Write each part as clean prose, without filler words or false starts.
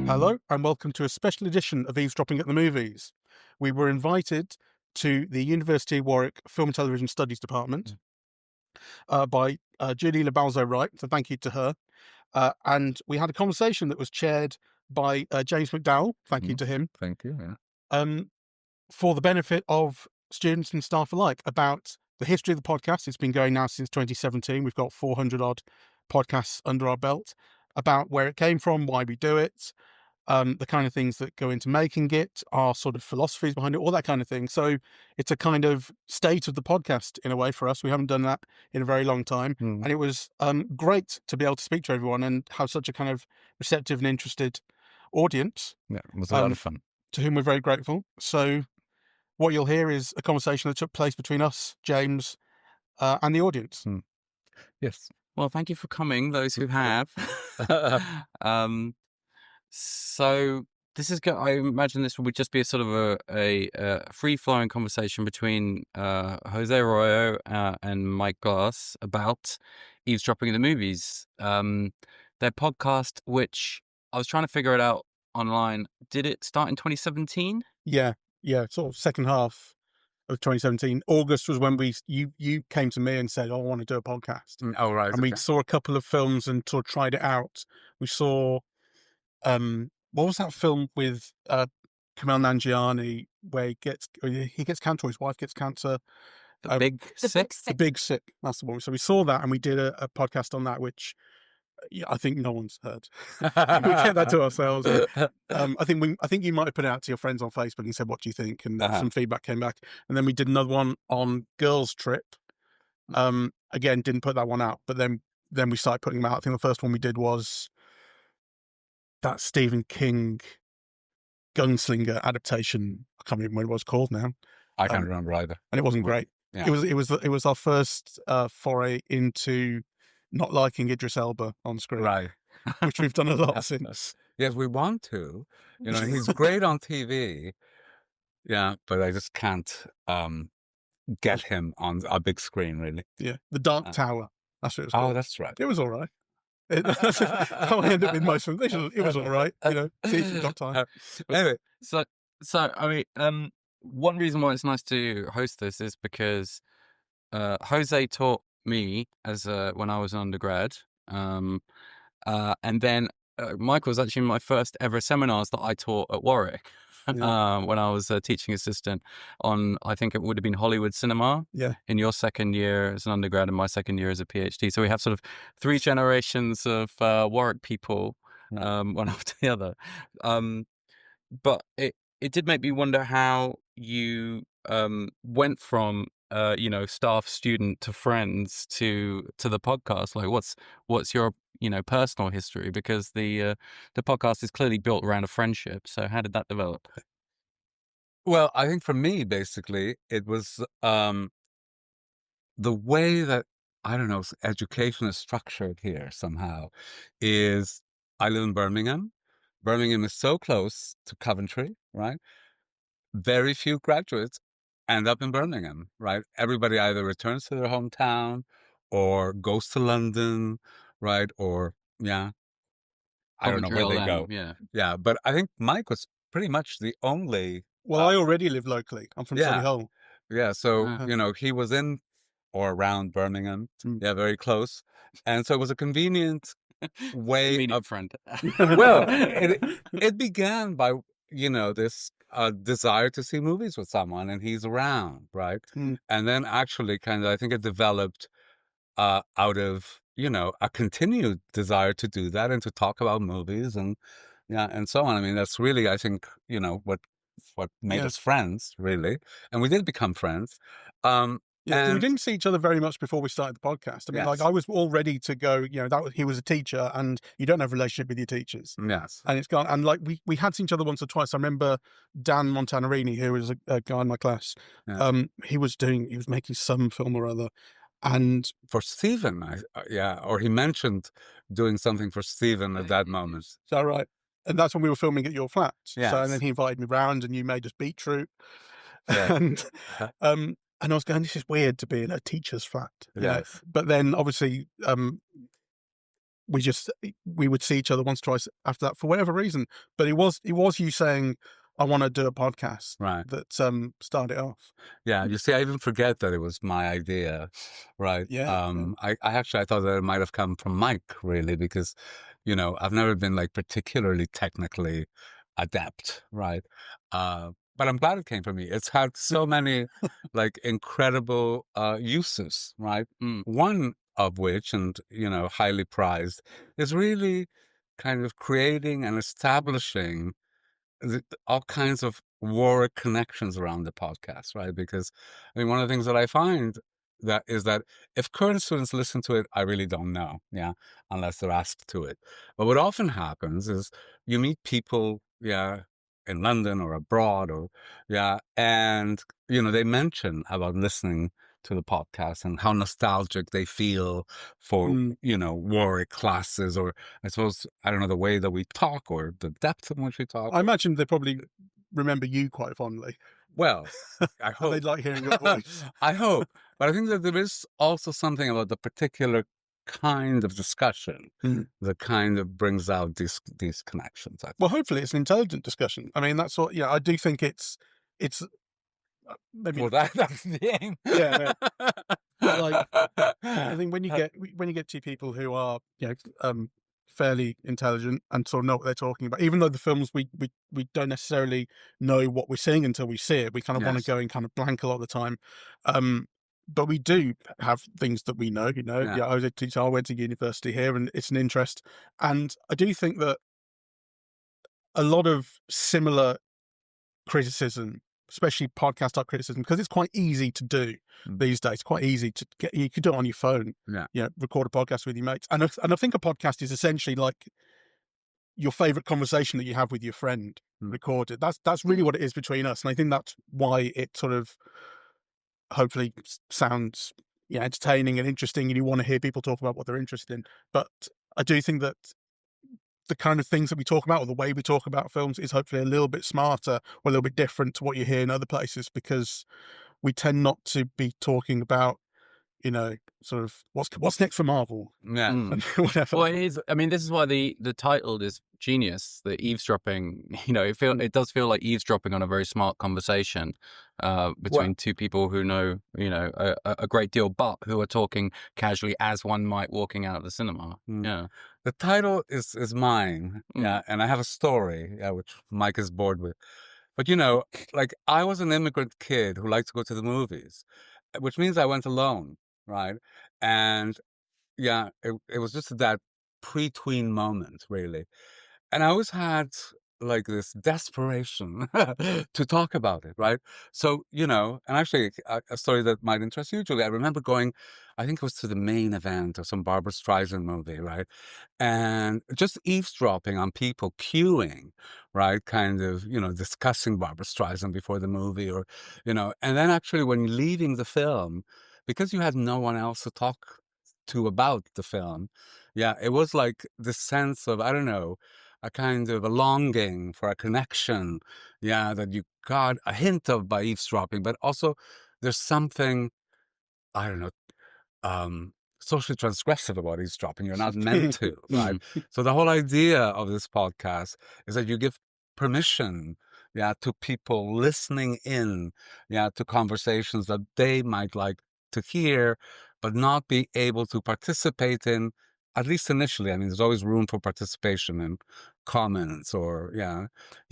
Hello and welcome to a special edition of Eavesdropping at the Movies. We were invited to the University of Warwick Film and Television Studies Department by Julie Lobalzo Wright, so thank you to her. And we had a conversation that was chaired by James MacDowell, thank you to him. Thank you, yeah. For the benefit of students and staff alike, about the history of the podcast. It's been going now since 2017. We've got 400 odd podcasts under our belt, about where it came from, why we do it, the kind of things that go into making it, our sort of philosophies behind it, all that kind of thing. So it's a kind of state of the podcast in a way for us. We haven't done that in a very long time. And it was great to be able to speak to everyone and have such a kind of receptive and interested audience. Yeah, it was a lot of fun. To whom we're very grateful. So what you'll hear is a conversation that took place between us, James, and the audience. Yes. Well, thank you for coming, those who have. So this is, I imagine this would just be a sort of a free-flowing conversation between Jose Arroyo and Mike Glass about Eavesdropping in the Movies. Their podcast, which I was trying to figure it out online. Did it start in 2017? Yeah, sort of second half of 2017. August was when you came to me and said, "Oh, I want to do a podcast." Oh, right. And we saw a couple of films and sort of tried it out. We saw what was that film with Kumail Nanjiani where he gets cancer, his wife gets cancer. The Big Sick? The Big Sick, that's the one. So we saw that and we did a podcast on that, which I think no one's heard. We kept that to ourselves. I think you might have put it out to your friends on Facebook and said, "What do you think?" And some feedback came back. And then we did another one on Girls Trip. Again, didn't put that one out, but then we started putting them out. I think the first one we did was that Stephen King Gunslinger adaptation. I can't remember what it was called now. I can't remember either. And it wasn't great. Yeah. It was our first foray into not liking Idris Elba on screen, Right. which we've done a lot since. Yes, we want to. You know, he's great on TV. Yeah, but I just can't get him on a big screen, really. Yeah, The Dark Tower. That's what it was called. Oh, that's right. It was all right. How I end up with most of them. It was all right. You know, see if you've got time. Anyway, So I mean, one reason why it's nice to host this is because Jose taught me as when I was an undergrad, and then Michael was actually my first ever seminars that I taught at Warwick. When I was a teaching assistant on, I think it would have been Hollywood cinema. Yeah. In your second year as an undergrad and my second year as a PhD. So we have sort of 3 generations of Warwick people, one after the other. But it did make me wonder how you went from staff, student to friends to the podcast. Like what's your personal history, because the podcast is clearly built around a friendship. So how did that develop? Well, I think for me, basically, it was the way that, I don't know, education is structured here somehow is I live in Birmingham. Birmingham is so close to Coventry, right? Very few graduates end up in Birmingham, right? Everybody either returns to their hometown or goes to London, right? Or, I don't know where they go. Yeah. But I think Mike was pretty much the only... Well, I already live locally. I'm from Solihull. Yeah, so, he was in or around Birmingham. Yeah, very close. And so it was a convenient way of friend. Well, it began by, this desire to see movies with someone, and he's around, right? And then actually I think it developed out of, a continued desire to do that and to talk about movies and so on. I mean, that's really, I think, what made us friends, really. And we did become friends. We didn't see each other very much before we started the podcast. I mean, like I was all ready to go, he was a teacher, and you don't have a relationship with your teachers. Yes. And it's gone. And like we had seen each other once or twice. I remember Dan Montanarini, who was a guy in my class. He was making some film or other. And for Stephen, or he mentioned doing something for Stephen at that moment. Is that right? And that's when we were filming at your flat. Yes. So, and then he invited me round, and you made us Beetroot. Yeah. And And I was going, this is weird to be in a teacher's flat, you know. Yes. But then obviously, we would see each other once, twice after that for whatever reason. But it was you saying, I want to do a podcast Right. that started it off. Yeah, you see, I even forget that it was my idea, right? Yeah. I actually I thought that it might have come from Mike, really, because, you know, I've never been like particularly technically adept, right? But I'm glad it came from me. It's had so many like incredible uses, right? One of which, and you know, highly prized, is really kind of creating and establishing all kinds of Warwick connections around the podcast, right? Because I mean, one of the things that I find that is that if current students listen to it, I really don't know, yeah, unless they're asked to it. But what often happens is you meet people, yeah, in London or abroad, or yeah, and you know they mention about listening to the podcast and how nostalgic they feel for you know Warwick classes, or I suppose I don't know the way that we talk or the depth in which we talk. I imagine they probably remember you quite fondly. Well, I And hope. they'd like hearing your voice. I hope. But I think that there is also something about the particular kind of discussion that kind of brings out these connections. I think. Well, hopefully it's an intelligent discussion. I mean, that's what, I do think it's maybe, Well, that's the aim. yeah. Like, I think when you get two people who are, fairly intelligent and sort of know what they're talking about, even though the films we don't necessarily know what we're seeing until we see it, we kind of want to Yes. go in kind of blank a lot of the time. But we do have things that we know, Yeah. I was a teacher, I went to university here, and it's an interest. And I do think that a lot of similar criticism, especially podcast type criticism, because it's quite easy to do these days. Quite easy to get. You could do it on your phone. Yeah. Record a podcast with your mates. And I think a podcast is essentially like your favorite conversation that you have with your friend recorded. That's really what it is between us. And I think that's why it sort of hopefully sounds entertaining and interesting, and you want to hear people talk about what they're interested in. But I do think that the kind of things that we talk about, or the way we talk about films, is hopefully a little bit smarter or a little bit different to what you hear in other places, because we tend not to be talking about, sort of what's next for Marvel. Yeah. And whatever. Well, it is. I mean, this is why the title is genius. The eavesdropping. It does feel like eavesdropping on a very smart conversation between two people who know, a great deal, but who are talking casually as one might walking out of the cinema. Yeah. The title is mine, yeah, and I have a story, yeah, which Mike is bored with. But like I was an immigrant kid who liked to go to the movies, which means I went alone, right? And yeah, it was just that pre-tween moment, really. And I always had like this desperation to talk about it, right? So, and actually a story that might interest you, Julie, I remember going, I think it was to the main event of some Barbra Streisand movie, right? And just eavesdropping on people queuing, right? Kind of, discussing Barbra Streisand before the movie, or, and then actually when leaving the film, because you had no one else to talk to about the film, yeah, it was like this sense of, I don't know, a kind of a longing for a connection, yeah, that you got a hint of by eavesdropping, but also there's something, I don't know, socially transgressive about eavesdropping. You're not meant to, right? So the whole idea of this podcast is that you give permission, yeah, to people listening in, yeah, to conversations that they might like to hear, but not be able to participate in, at least initially. I mean, there's always room for participation in comments or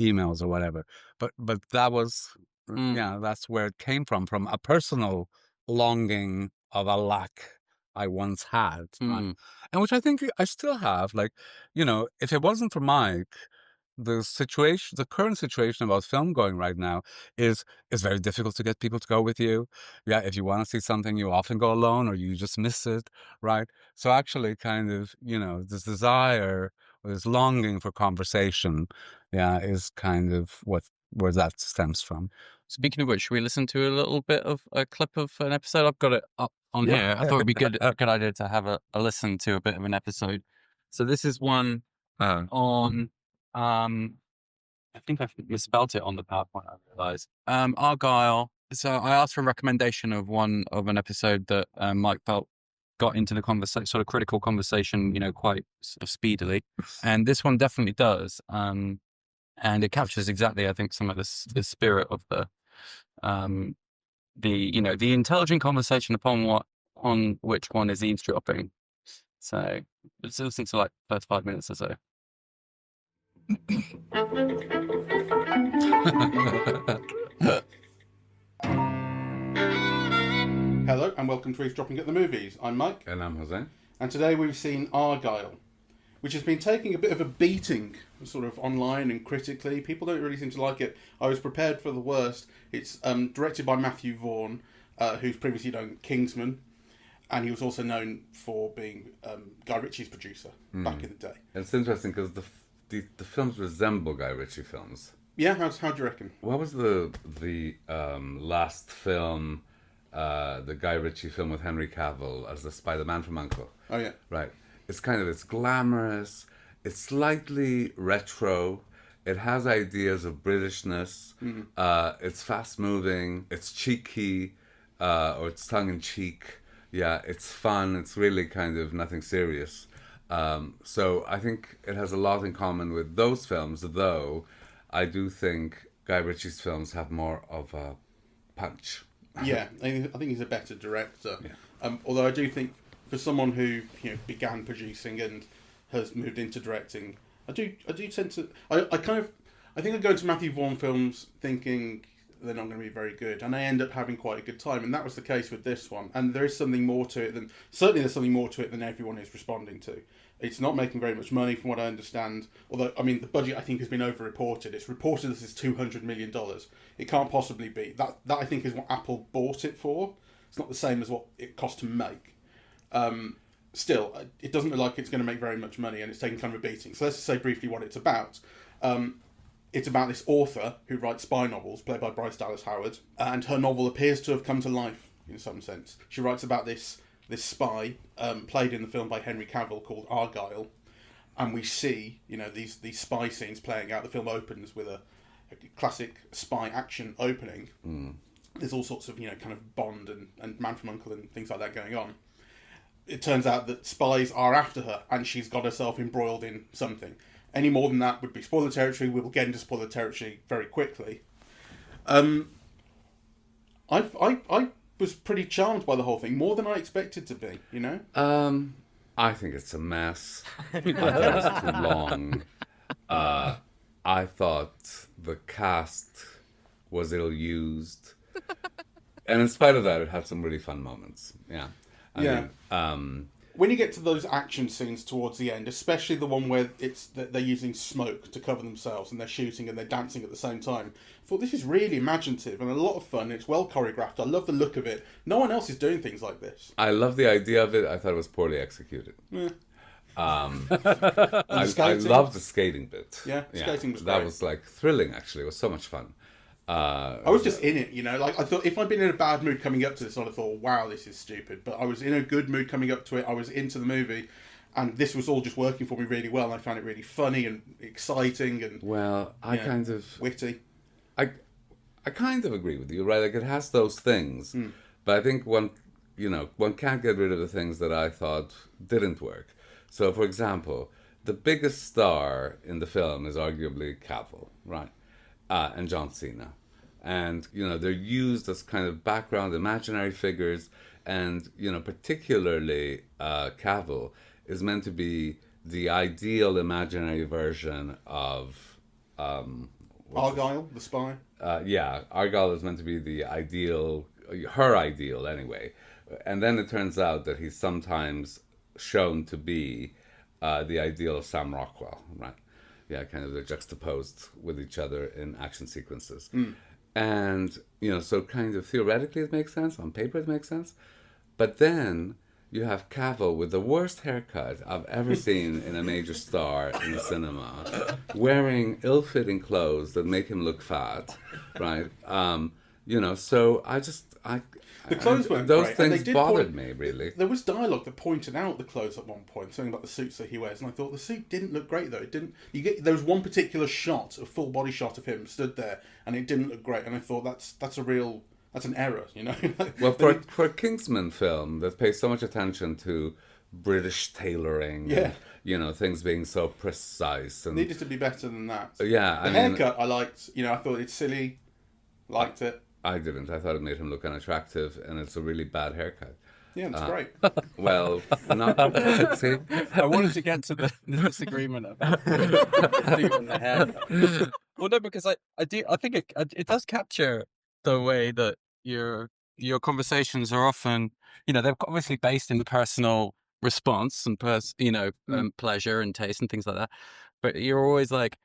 emails or whatever. But that was that's where it came from a personal longing of a lack I once had, right? And which I think I still have. Like, if it wasn't for Mike, the current situation about film going right now is very difficult to get people to go with you. Yeah, if you want to see something, you often go alone or you just miss it, right? So actually kind of, this desire or this longing for conversation, yeah, is kind of where that stems from. Speaking of which, should we listen to a little bit of a clip of an episode? I've got it up on here. I thought it'd be a good idea to have a listen to a bit of an episode. So this is one on, I think I misspelled it on the PowerPoint, I realised. Argyle, So I asked for a recommendation of an episode that Mike felt got into the conversation, sort of critical conversation, quite sort of speedily, and this one definitely does. And it captures exactly, I think, some of the spirit of the intelligent conversation on which one is eavesdropping. So let's listen to like the first 5 minutes or so. Hello and welcome to Eavesdropping at the Movies. I'm Mike. And I'm Jose. And today we've seen Argylle, which has been taking a bit of a beating sort of online and critically. People don't really seem to like it. I was prepared for the worst. It's directed by Matthew Vaughn, who's previously done Kingsman, and he was also known for being Guy Ritchie's producer back in the day. It's interesting because the films resemble Guy Ritchie films. Yeah, how do you reckon? What was the last film, the Guy Ritchie film with Henry Cavill as the Spider-Man from U.N.C.L.E.? Oh yeah. Right. It's glamorous, it's slightly retro, it has ideas of Britishness, it's fast moving, it's cheeky, or it's tongue-in-cheek. Yeah, it's fun, it's really kind of nothing serious. So I think it has a lot in common with those films, though I do think Guy Ritchie's films have more of a punch. Yeah, I think he's a better director. Yeah. Although I do think for someone who began producing and has moved into directing, I do tend to I think I go to Matthew Vaughn films thinking they're not going to be very good, and I end up having quite a good time, and that was the case with this one. And there is something more to it than everyone is responding to. It's not making very much money from what I understand, although I mean the budget I think has been over-reported. It's reported this is $200 million. It can't possibly be. That I think is what Apple bought it for. It's not the same as what it cost to make. Still, it doesn't look like it's going to make very much money, and it's taking kind of a beating. So let's just say briefly what it's about. It's about this author who writes spy novels, played by Bryce Dallas Howard, and her novel appears to have come to life in some sense. She writes about this spy, played in the film by Henry Cavill, called Argylle, and we see these spy scenes playing out. The film opens with a classic spy action opening. There's all sorts of kind of Bond and Man from U.N.C.L.E. and things like that going on. It turns out that spies are after her, and she's got herself embroiled in something. Any more than that would be spoiler territory. We will get into spoiler territory very quickly. I was pretty charmed by the whole thing, more than I expected to be. I think it's a mess. I thought it was too long. I thought the cast was ill-used. And in spite of that, it had some really fun moments. Yeah. I mean, when you get to those action scenes towards the end, especially the one where it's that they're using smoke to cover themselves and they're shooting and they're dancing at the same time, I thought this is really imaginative and a lot of fun. It's well choreographed. I love the look of it. No one else is doing things like this. I love the idea of it. I thought it was poorly executed. Yeah. I loved the skating bit. Yeah, skating was great. That was like thrilling. Actually, it was so much fun. I was just in it, like I thought if I'd been in a bad mood coming up to this, I'd have thought, wow, this is stupid. But I was in a good mood coming up to it. I was into the movie, and this was all just working for me really well. And I found it really funny and exciting and kind of witty. I kind of agree with you, right? Like it has those things, but I think one can't get rid of the things that I thought didn't work. So, for example, the biggest star in the film is arguably Cavill, right? And John Cena. And, they're used as kind of background imaginary figures. And, particularly Cavill is meant to be the ideal imaginary version of... Argylle, the spy? Argylle is meant to be the ideal, her ideal anyway. And then it turns out that he's sometimes shown to be the ideal of Sam Rockwell, right? Yeah, kind of they're juxtaposed with each other in action sequences. And, so kind of theoretically it makes sense, on paper it makes sense. But then you have Cavill with the worst haircut I've ever seen in a major star in the cinema, wearing ill-fitting clothes that make him look fat, right? So the clothes weren't those great, things bothered me, really. There was dialogue that pointed out the clothes at one point, something about the suits that he wears, and I thought the suit didn't look great though. It didn't. There was one particular shot, a full body shot of him stood there, and it didn't look great. And I thought that's a real that's an error, you know. Well, for a Kingsman film that pays so much attention to British tailoring, Yeah. and, things being so precise, and Needed to be better than that. yeah, The haircut I liked. I thought it's silly. Liked it. I didn't. I thought it made him look unattractive, and it's a really bad haircut. Yeah, it's great. Well, see, I wanted to get to the disagreement about the hair. Well, no, because I think it does capture the way that your conversations are often, they're obviously based in the personal response and pleasure and taste and things like that. But you're always like,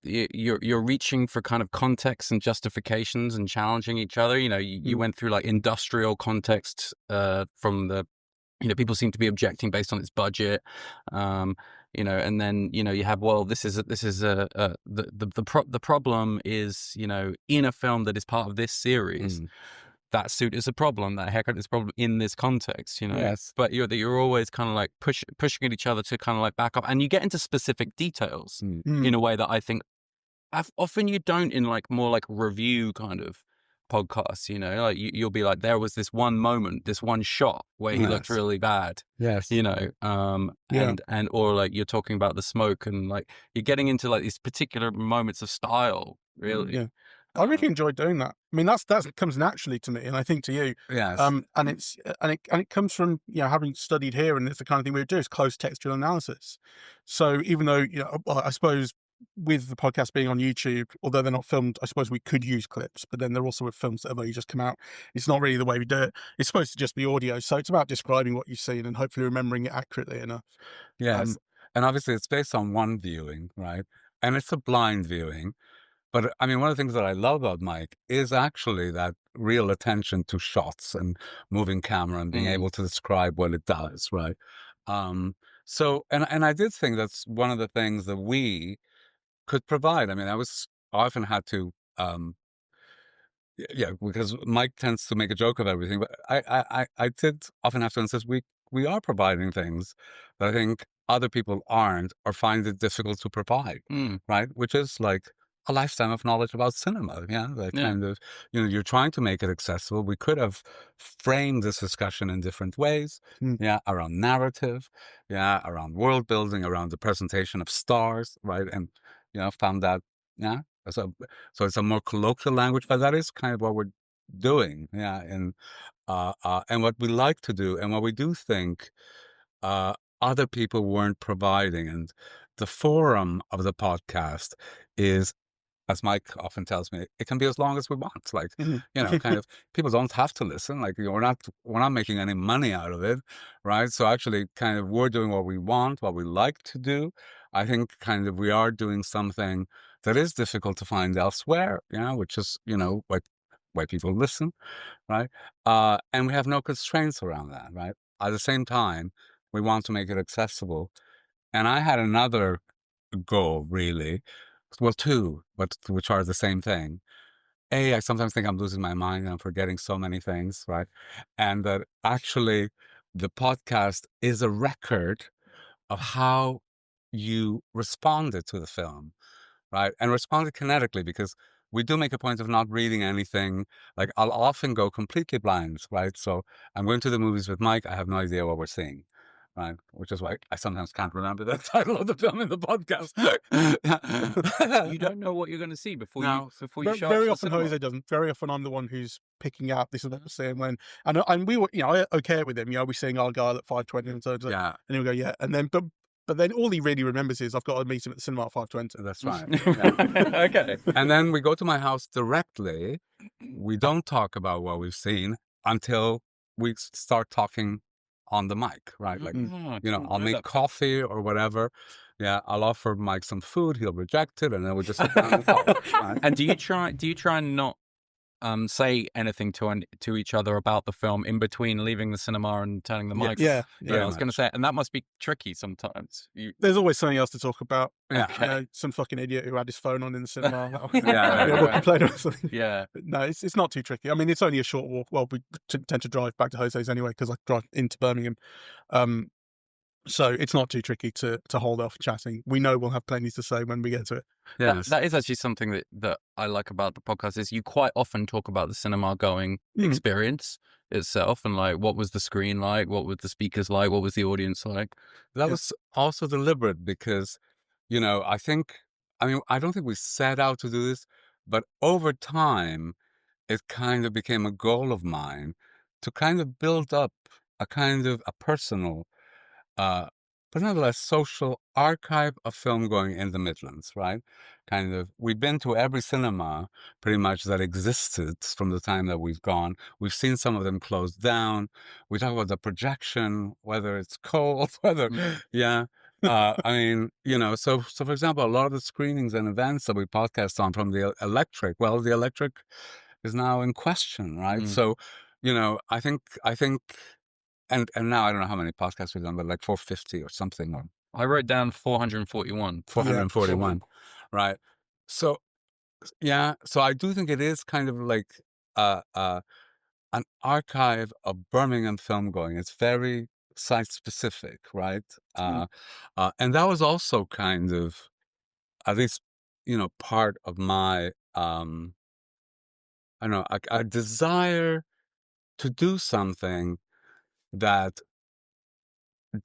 you're reaching for kind of context and justifications and challenging each other. You went through like industrial context from the, people seem to be objecting based on its budget, and then you have, well, this is the problem is, in a film that is part of this series. That suit is a problem. That haircut is a problem in this context, Yes. But you're always kind of like pushing at each other to kind of like back up, and you get into specific details in a way that I think often you don't in like more like review kind of podcasts. Like you'll be like, there was this one moment, this one shot where he looked really bad. Yes. And or like you're talking about the smoke, and like you're getting into like these particular moments of style, really. Yeah. I really enjoyed doing that. I mean, that comes naturally to me, and I think to you. Yes. And it comes from having studied here, and it's the kind of thing we would do is close textual analysis. So even though I suppose with the podcast being on YouTube, although they're not filmed, I suppose we could use clips, but then they're also with films that have only just come out. It's not really the way we do it. It's supposed to just be audio, so it's about describing what you've seen and hopefully remembering it accurately enough. Yes. And obviously it's based on one viewing, right? And it's a blind viewing. But I mean, one of the things that I love about Mike is actually that real attention to shots and moving camera and being able to describe what it does, right? So, and I did think that's one of the things that we could provide. I mean, I often had to, because Mike tends to make a joke of everything, but I did often have to insist we are providing things that I think other people aren't or find it difficult to provide, right? Which is like a lifetime of knowledge about cinema. Kind of, you're trying to make it accessible. We could have framed this discussion in different ways. Around narrative, around world building, around the presentation of stars, right? And, found that, so it's a more colloquial language, but that is kind of what we're doing. And what we like to do and what we do think, other people weren't providing. And the forum of the podcast is, as Mike often tells me, it can be as long as we want. Like, kind of, people don't have to listen. Like, we're not making any money out of it, right? So actually, kind of, we're doing what we want, what we like to do. I think kind of we are doing something that is difficult to find elsewhere, which is, why people listen, right? And we have no constraints around that, right? At the same time, we want to make it accessible. And I had another goal, really. Well, two, but which are the same thing. I sometimes think I'm losing my mind and I'm forgetting so many things, right? And that actually the podcast is a record of how you responded to the film, right? And responded kinetically, because we do make a point of not reading anything. Like, I'll often go completely blind, right? So I'm going to the movies with Mike. I have no idea what we're seeing. Right, which is why I sometimes can't remember the title of the film in the podcast. You don't know what you're going to see before you show Very up often Jose doesn't. Very often I'm the one who's picking out this is what I'm saying when, and we were, I okay it with him. We're seeing Argyle at 5:20 and so and he'll go and then but then all he really remembers is I've got to meet him at the cinema at 5:20. That's right. Okay, and then we go to my house directly. We don't talk about what we've seen until we start talking on the mic, right? Like, I'll make coffee or whatever. I'll offer Mike some food. He'll reject it, and then we just sit down and talk. Right? And do you try and not say anything to each other about the film in between leaving the cinema and turning the mic? Yeah. I was going to say, and that must be tricky sometimes. There's always something else to talk about. Some fucking idiot who had his phone on in the cinema. We'll complain about something. But no, it's not too tricky. I mean, it's only a short walk. Well, we tend to drive back to Jose's anyway because I drive into Birmingham. So it's not too tricky to hold off chatting. We know we'll have plenty to say when we get to it. Yes. That is actually something that I like about the podcast is you quite often talk about the cinema going experience itself and like what was the screen like, what were the speakers like, what was the audience like. That was also deliberate because, I don't think we set out to do this, but over time, it kind of became a goal of mine to kind of build up a personal, uh, but nonetheless social archive of film going in the Midlands, right? We've been to every cinema pretty much that existed from the time that we've gone. We've seen some of them closed down. We talk about the projection, whether it's cold, whether, yeah. So for example, a lot of the screenings and events that we podcast on from the Electric, the Electric is now in question, right? So, I think, and now I don't know how many podcasts we've done, but like 450 or something, or I wrote down 441. 441, right? So, yeah, so I do think it is kind of like an archive of Birmingham film going. It's very site specific, right? And that was also kind of, at least, part of my, I don't know, a desire to do something that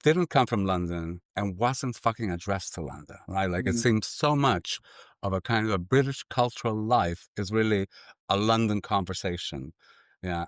didn't come from London and wasn't fucking addressed to London, right? Like, it seems so much of a kind of a British cultural life is really a London conversation. Yeah.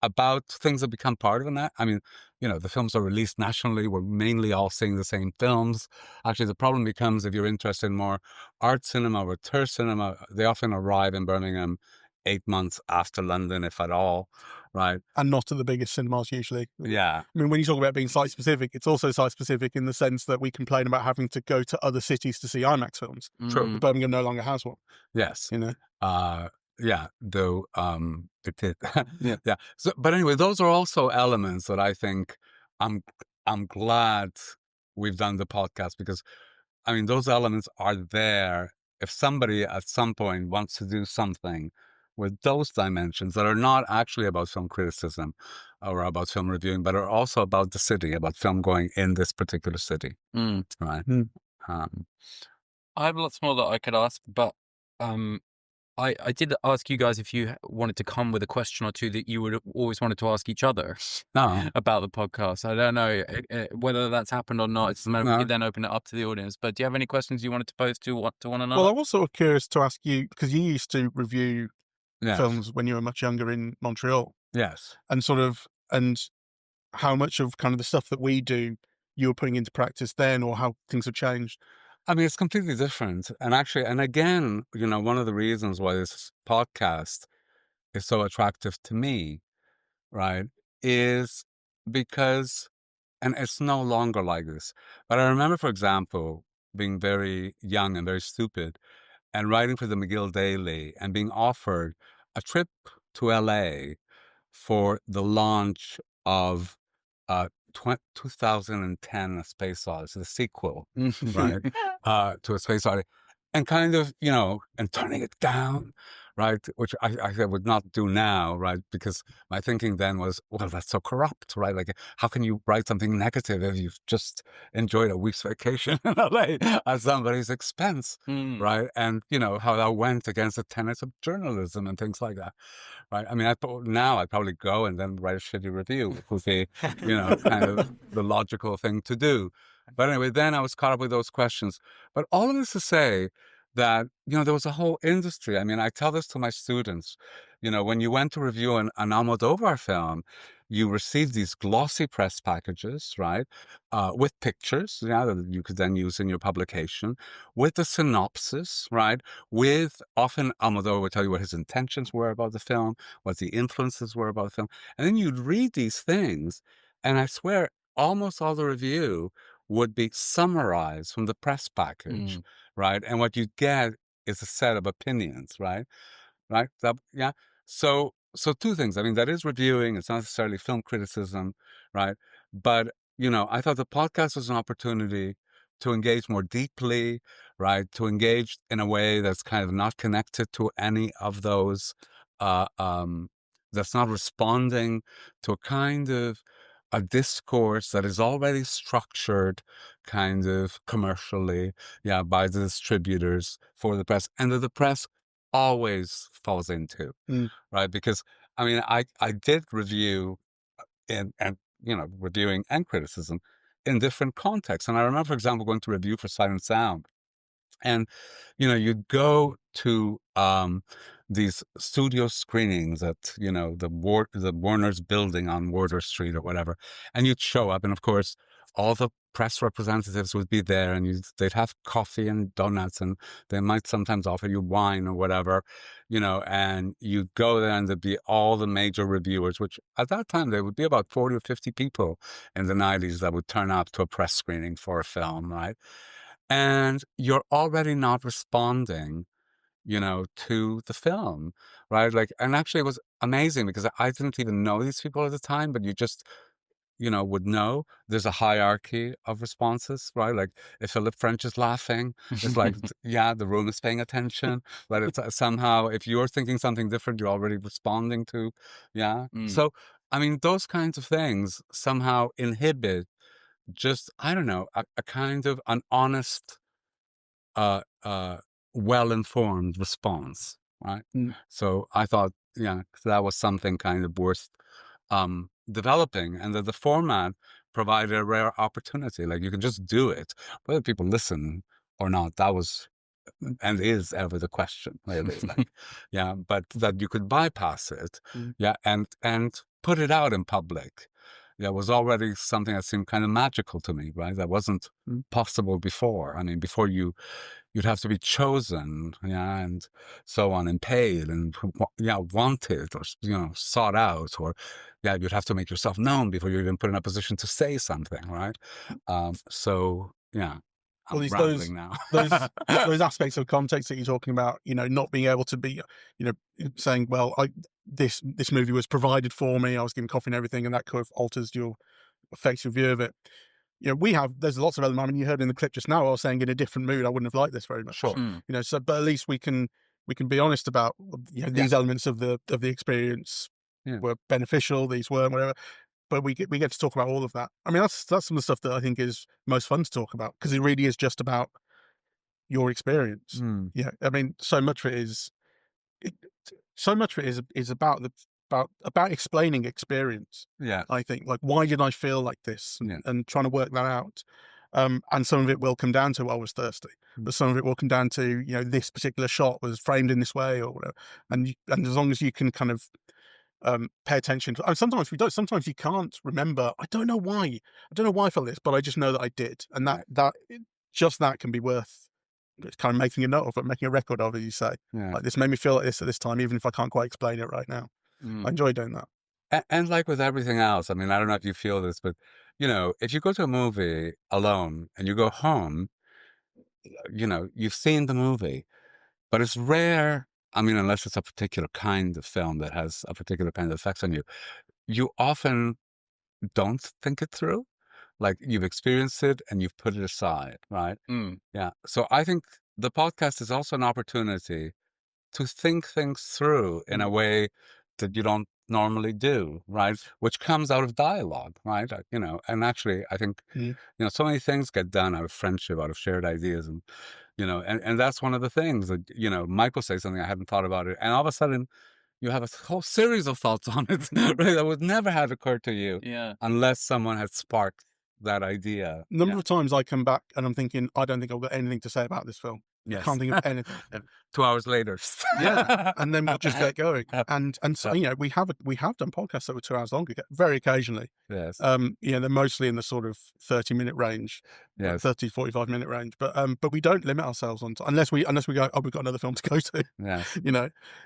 About things that become part of that. I mean, the films are released nationally. We're mainly all seeing the same films. Actually, the problem becomes if you're interested in more art cinema or auteur cinema, they often arrive in Birmingham 8 months after London, if at all, right? And not at the biggest cinemas usually. Yeah. I mean, when you talk about being site-specific, it's also site-specific in the sense that we complain about having to go to other cities to see IMAX films. True. Birmingham no longer has one. Yes. Yeah, though it did. Yeah. So, but anyway, those are also elements that I think I'm glad we've done the podcast because, I mean, those elements are there if somebody at some point wants to do something with those dimensions that are not actually about film criticism or about film reviewing, but are also about the city, about film going in this particular city, right? I have lots more that I could ask, but I did ask you guys if you wanted to come with a question or two that you would always wanted to ask each other about the podcast. I don't know whether that's happened or not. It's the moment we then open it up to the audience. But do you have any questions you wanted to pose to one another? Well, I was sort of curious to ask you, because you used to review films when you were much younger in Montreal. Yes. And how much of kind of the stuff that we do you were putting into practice then, or how things have changed? I mean, it's completely different. And actually, and again, one of the reasons why this podcast is so attractive to me, right, is because, and it's no longer like this, but I remember, for example, being very young and very stupid and writing for the McGill Daily and being offered a trip to LA for the launch of 2010 A Space Odyssey, the sequel, right, to A Space Odyssey, and kind of, and turning it down, right, which I would not do now, right, because my thinking then was, well, that's so corrupt, right, like, how can you write something negative if you've just enjoyed a week's vacation in LA at somebody's expense, right, and, how that went against the tenets of journalism and things like that. Right. I mean, I'd probably go and then write a shitty review, which would be, kind of the logical thing to do. But anyway, then I was caught up with those questions. But all of this to say that, there was a whole industry. I mean, I tell this to my students, when you went to review an Almodovar film, you received these glossy press packages, right, with pictures, that you could then use in your publication, with the synopsis, right, with often Almodovar would tell you what his intentions were about the film, what the influences were about the film, and then you'd read these things, and I swear almost all the review would be summarized from the press package, right, and what you'd get is a set of opinions, right. Yeah. So two things. I mean, that is reviewing. It's not necessarily film criticism, right? But, I thought the podcast was an opportunity to engage more deeply, right? To engage in a way that's kind of not connected to any of those, that's not responding to a kind of a discourse that is already structured kind of commercially, by the distributors for the press, and that the press always falls into, right? Because, I mean, I did review and reviewing and criticism in different contexts. And I remember, for example, going to review for Sight and Sound, and you'd go to these studio screenings at the Warner's building on Wardour Street or whatever, and you'd show up, and of course all the press representatives would be there, and they'd have coffee and donuts, and they might sometimes offer you wine or whatever, and you'd go there, and there'd be all the major reviewers, which at that time there would be about 40 or 50 people in the 90s that would turn up to a press screening for a film, right? And you're already not responding, to the film, right? Like, and actually it was amazing because I didn't even know these people at the time, but you just, would know there's a hierarchy of responses, right? Like if Philip French is laughing, it's like, the room is paying attention, but it's somehow, if you're thinking something different, you're already responding to, So, I mean, those kinds of things somehow inhibit just, I don't know, a kind of an honest, well-informed response, right? So I thought, that was something kind of worth developing, and that the format provided a rare opportunity. Like, you can just do it. Whether people listen or not, that was and is ever the question, really. Like, but that you could bypass it, and put it out in public. Was already something that seemed kind of magical to me, right? That wasn't possible before. I mean, before you'd have to be chosen, and so on, and paid, and wanted, or sought out, or you'd have to make yourself known before you're even put in a position to say something, right? So I'm rambling now. those aspects of context that you're talking about, not being able to be, saying, well, this movie was provided for me, I was given coffee and everything, and that kind of alters your affective view of it. There's lots of elements. I mean, you heard in the clip just now, I was saying in a different mood, I wouldn't have liked this very much. Sure. So, but at least we can be honest about, these elements of the experience were beneficial, these weren't, whatever. But we get to talk about all of that. I mean, that's some of the stuff that I think is most fun to talk about, because it really is just about your experience. I mean, so much of it is about explaining experience. I think, like, why did I feel like this, and trying to work that out. And some of it will come down to, I was thirsty, but some of it will come down to, this particular shot was framed in this way or whatever. And as long as you can kind of pay attention to, and sometimes we don't. Sometimes you can't remember. I don't know why I felt this, but I just know that I did, and that can be worth kind of making a note of it, making a record of it. You say, like, this made me feel like this at this time, even if I can't quite explain it right now. I enjoy doing that. And like with everything else, I mean, I don't know if you feel this, but if you go to a movie alone and you go home, you've seen the movie, but it's rare. I mean, unless it's a particular kind of film that has a particular kind of effects on you, you often don't think it through. Like, you've experienced it and you've put it aside, right? So I think the podcast is also an opportunity to think things through in a way that you don't normally do, right? Which comes out of dialogue, right? And actually, I think, so many things get done out of friendship, out of shared ideas, and and that's one of the things that, Mike will say something, I hadn't thought about it, and all of a sudden you have a whole series of thoughts on it, right? That would never have occurred to you unless someone had sparked that idea. Number of times I come back and I'm thinking, I don't think I've got anything to say about this film. I can't think of anything. 2 hours later. And then we'll just get going. And so, we have done podcasts that were 2 hours longer, very occasionally. Yes. They're mostly in the sort of 30-minute range, 30, 45-minute range. But we don't limit ourselves on unless we go, oh, we've got another film to go to. Yes.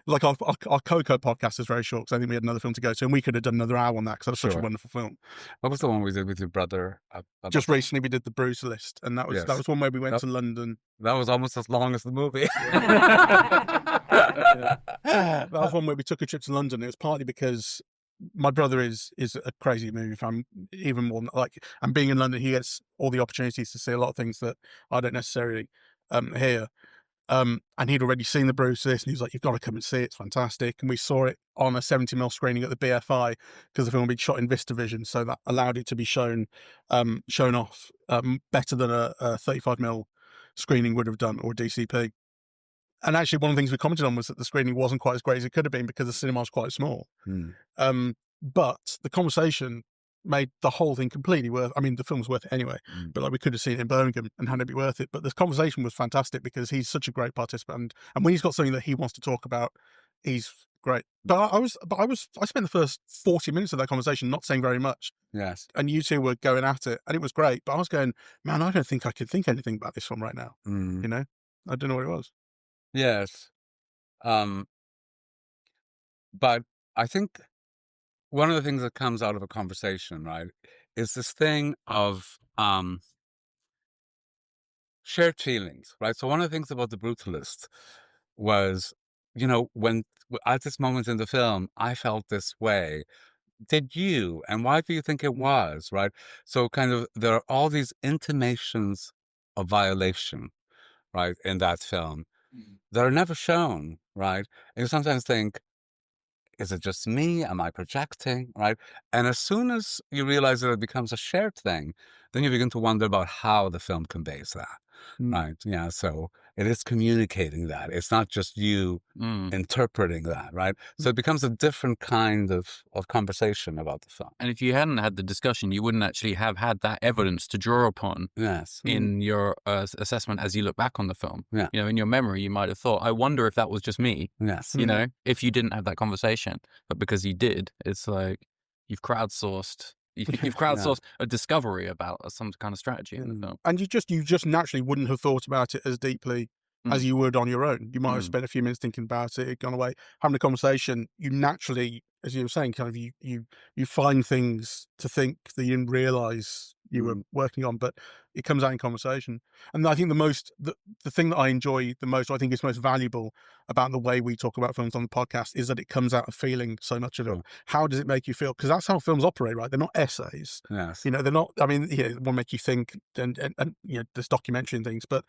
Like our Coco podcast is very short, because I think we had another film to go to, and we could have done another hour on that, because that was such a wonderful film. What was the one we did with your brother? Just recently we did the Bruce list, and that was one where we went to London. That was almost as long as the movie. That was one where we took a trip to London. It was partly because my brother is a crazy movie fan, even more like, and being in London, he gets all the opportunities to see a lot of things that I don't necessarily hear. And he'd already seen the Bruce Willis, and he was like, "You've got to come and see it. It's fantastic." And we saw it on a 70mm screening at the BFI because the film had been shot in VistaVision, so that allowed it to be shown off better than a 35mm screening would have done, or DCP. And actually, one of the things we commented on was that the screening wasn't quite as great as it could have been because the cinema was quite small. But the conversation made the whole thing completely worth. I mean, the film's worth it anyway, but like we could have seen it in Birmingham and had it be worth it. But this conversation was fantastic because he's such a great participant, and when he's got something that he wants to talk about, he's great. But I spent the first 40 minutes of that conversation not saying very much. Yes. And you two were going at it, and it was great. But I was going, man, I don't think I could think anything about this film right now. You know, I don't know what it was. Yes. But I think one of the things that comes out of a conversation, right, is this thing of shared feelings, right? So one of the things about The Brutalist was, when at this moment in the film, I felt this way. Did you? And why do you think it was, right? So kind of there are all these intimations of violation, right, in that film that are never shown, right? And you sometimes think, is it just me? Am I projecting? Right? And as soon as you realize that it becomes a shared thing, then you begin to wonder about how the film conveys that. Right? Yeah. So it is communicating that. It's not just you interpreting that, right? So it becomes a different kind of conversation about the film. And if you hadn't had the discussion, you wouldn't actually have had that evidence to draw upon Yes. in your assessment as you look back on the film. Yeah. In your memory, you might have thought, I wonder if that was just me. Yes. If you didn't have that conversation. But because you did, it's like you've crowdsourced. You've crowdsourced a discovery about some kind of strategy in the film. And you just naturally wouldn't have thought about it as deeply as you would on your own. You might have spent a few minutes thinking about it, gone away, having a conversation. You naturally, as you were saying, kind of you find things to think that you didn't realize you were working on, but it comes out in conversation. And I think the thing that I enjoy the most, or I think is most valuable about the way we talk about films on the podcast, is that it comes out of feeling so much of it. How does it make you feel? Because that's how films operate, right? They're not essays. Yes. They're not. I mean, they want to make you think, and there's documentary and things, but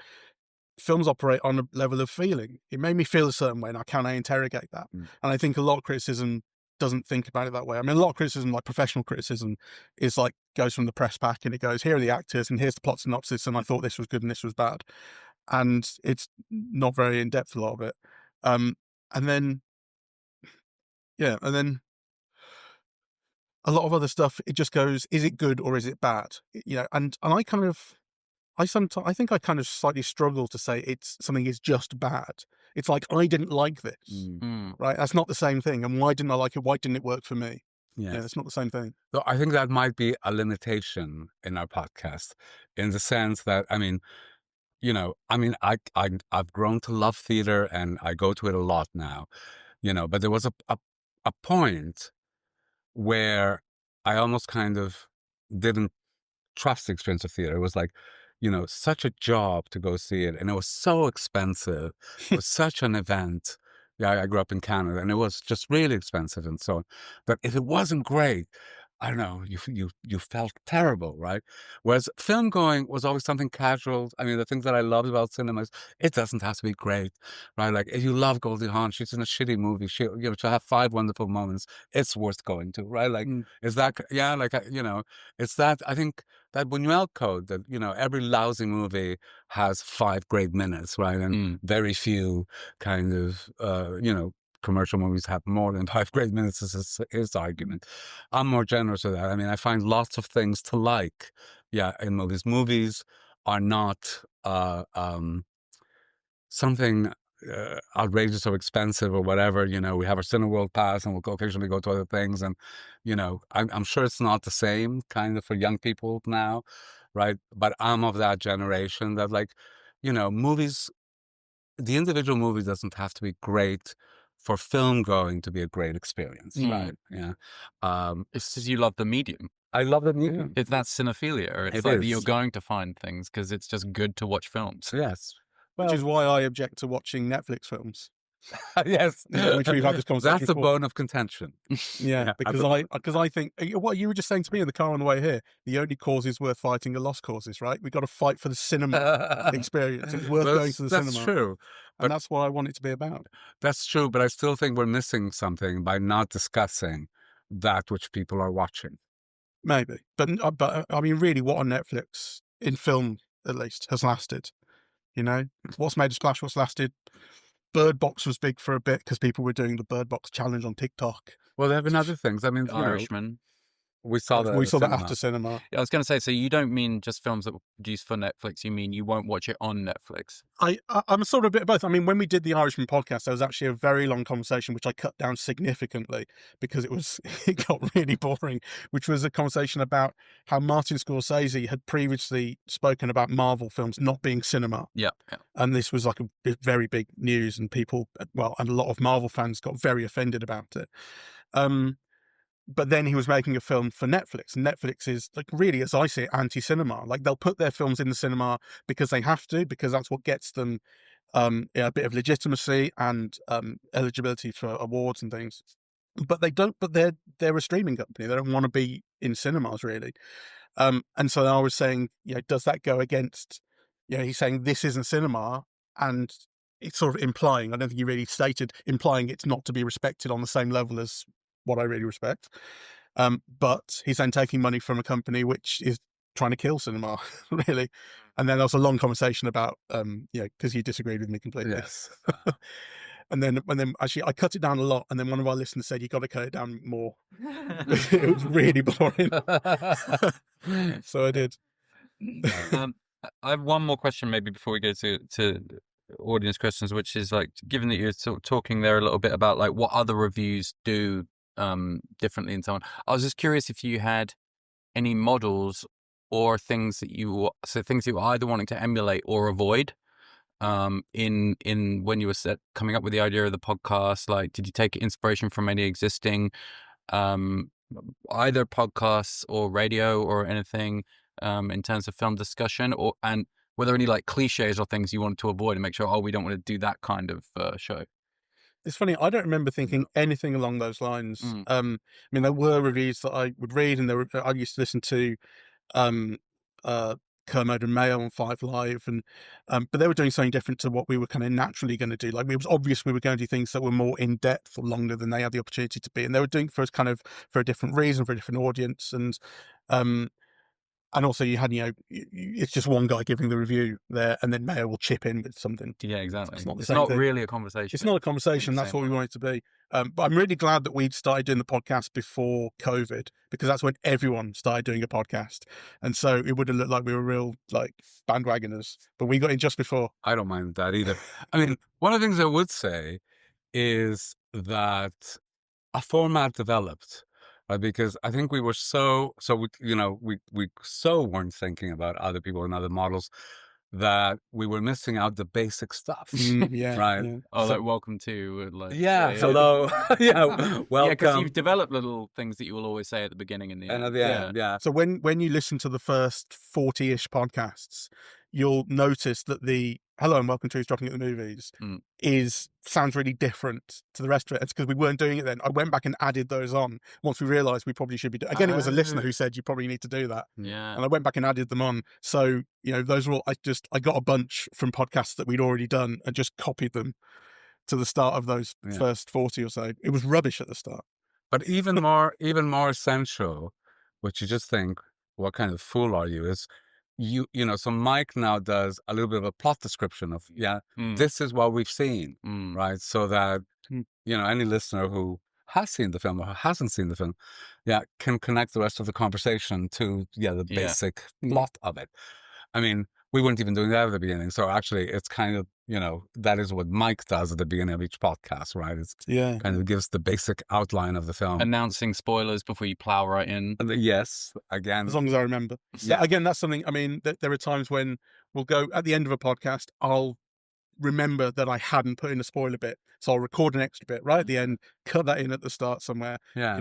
films operate on a level of feeling. It made me feel a certain way. Now, can I interrogate that? And I think a lot of criticism doesn't think about it that way. I mean, a lot of criticism, like professional criticism, is like goes from the press pack and it goes, here are the actors and here's the plot synopsis, and I thought this was good and this was bad. And it's not very in depth, a lot of it. And then a lot of other stuff, it just goes, is it good or is it bad? And I think I kind of slightly struggle to say something is just bad. It's like, I didn't like this, right? That's not the same thing. And why didn't I like it? Why didn't it work for me? Yes. Yeah, it's not the same thing. So I think that might be a limitation in our podcast, in the sense that, I've grown to love theater and I go to it a lot now, but there was a point where I almost kind of didn't trust the experience of theater. It was like, such a job to go see it. And it was so expensive. It was such an event. Yeah, I grew up in Canada and it was just really expensive and so on. But if it wasn't great, I don't know, you felt terrible, right? Whereas film going was always something casual. I mean, the things that I loved about cinema is it doesn't have to be great, right? Like if you love Goldie Hawn, she's in a shitty movie, she'll have 5 wonderful moments. It's worth going to, right? Like, is that, yeah, like, it's that, I think that Buñuel code that, every lousy movie has 5 great minutes, right? And very few kind of, commercial movies have more than 5 great minutes is his argument. I'm more generous with that. I mean, I find lots of things to like, in movies. Movies are not something outrageous or expensive or whatever. We have our Cineworld pass and we'll occasionally go to other things. And, I'm sure it's not the same kind of for young people now, right? But I'm of that generation that, like, movies, the individual movie doesn't have to be great for film going to be a great experience, right? Yeah. It's because you love the medium. I love the medium. It's that cinephilia. It's It like is. you're going to find things because it's just good to watch films. Yes. Which is why I object to watching Netflix films. Yes, which we've had this conversation that's a before. bone of contention. Yeah, because I think what you were just saying to me in the car on the way here, the only causes worth fighting are lost causes, right? We've got to fight for the cinema experience. It's worth going to the That's cinema. true. And that's what I want it to be about. That's true, but I still think we're missing something by not discussing that which people are watching. Maybe. But I mean, really, what on Netflix, in film at least, has lasted? You know? What's made a splash, what's lasted? Bird Box was big for a bit because people were doing the Bird Box challenge on TikTok. Well, there have been other things. I mean, The you know, Irishman. we saw that. We at saw the that cinema. after cinema. Yeah, I was going to say, so you don't mean just films that were produced for Netflix. You mean you won't watch it on Netflix? I'm sort of a bit of both. I mean, when we did the Irishman podcast, there was actually a very long conversation, which I cut down significantly because it got really boring, which was a conversation about how Martin Scorsese had previously spoken about Marvel films not being cinema. Yeah. And this was like a very big news, and people, well, and a lot of Marvel fans got very offended about it. But then he was making a film for Netflix. And Netflix is, like, really, as I see it, anti-cinema. Like, they'll put their films in the cinema because they have to, because that's what gets them a bit of legitimacy and eligibility for awards and things. But they don't. But they're a streaming company. They don't want to be in cinemas, really. And so I was saying, does that go against? He's saying this isn't cinema, and it's sort of implying. I don't think he really stated implying it's not to be respected on the same level as what I really respect. But he's then taking money from a company which is trying to kill cinema, really. And then there was a long conversation about, because he disagreed with me completely. Yes. and then actually I cut it down a lot. And then one of our listeners said, you got to cut it down more. It was really boring. So I did. I have one more question maybe before we go to audience questions, which is, like, given that you're sort of talking there a little bit about like what other reviews do differently and so on, I was just curious if you had any models or things that you were either wanting to emulate or avoid in when you were coming up with the idea of the podcast. Like, did you take inspiration from any existing either podcasts or radio or anything in terms of film discussion, and were there any like cliches or things you wanted to avoid and make sure, we don't want to do that kind of show? It's funny, I don't remember thinking anything along those lines. I mean, there were reviews that I would read, and I used to listen to Kermode and Mayo on 5 Live, and but they were doing something different to what we were kind of naturally going to do. Like, it was obvious we were going to do things that were more in depth or longer than they had the opportunity to be, and they were doing it for us kind of for a different reason, for a different audience, and also you had, it's just one guy giving the review there, and then Mayo will chip in with something. Yeah, exactly. It's not really a conversation. It's not a conversation. That's what we want it to be. But I'm really glad that we'd started doing the podcast before COVID, because that's when everyone started doing a podcast. And so it would have looked like we were real, like, bandwagoners. But we got in just before. I don't mind that either. I mean, one of the things I would say is that a format developed, right? Because I think we were we so weren't thinking about other people and other models that we were missing out the basic stuff. Yeah. Right. Yeah. Like welcome to, like, hello. Welcome. Yeah, because you've developed little things that you will always say at the beginning and the end. And at the end, yeah. So when you listen to the first 40-ish podcasts, you'll notice that the hello and welcome to Eavesdropping at the Movies sounds really different to the rest of it. It's because we weren't doing it then. I went back and added those on once we realised we probably should be doing. Again, it was a listener who said you probably need to do that. Yeah. And I went back and added them on. So, those were all, I got a bunch from podcasts that we'd already done and just copied them to the start of those first 40 or so. It was rubbish at the start. But even more essential, which you just think, what kind of fool are you, is so Mike now does a little bit of a plot description of, this is what we've seen, right? So that, any listener who has seen the film or hasn't seen the film, can connect the rest of the conversation to, the basic plot of it. I mean, we weren't even doing that at the beginning. So actually it's kind of, that is what Mike does at the beginning of each podcast, right? It's kind of gives the basic outline of the film. Announcing spoilers before you plow right in. Yes, again. As long as I remember. Yeah. Again, that's something, I mean, there are times when we'll go, at the end of a podcast, I'll remember that I hadn't put in a spoiler bit. So I'll record an extra bit right at the end, cut that in at the start somewhere. Yeah.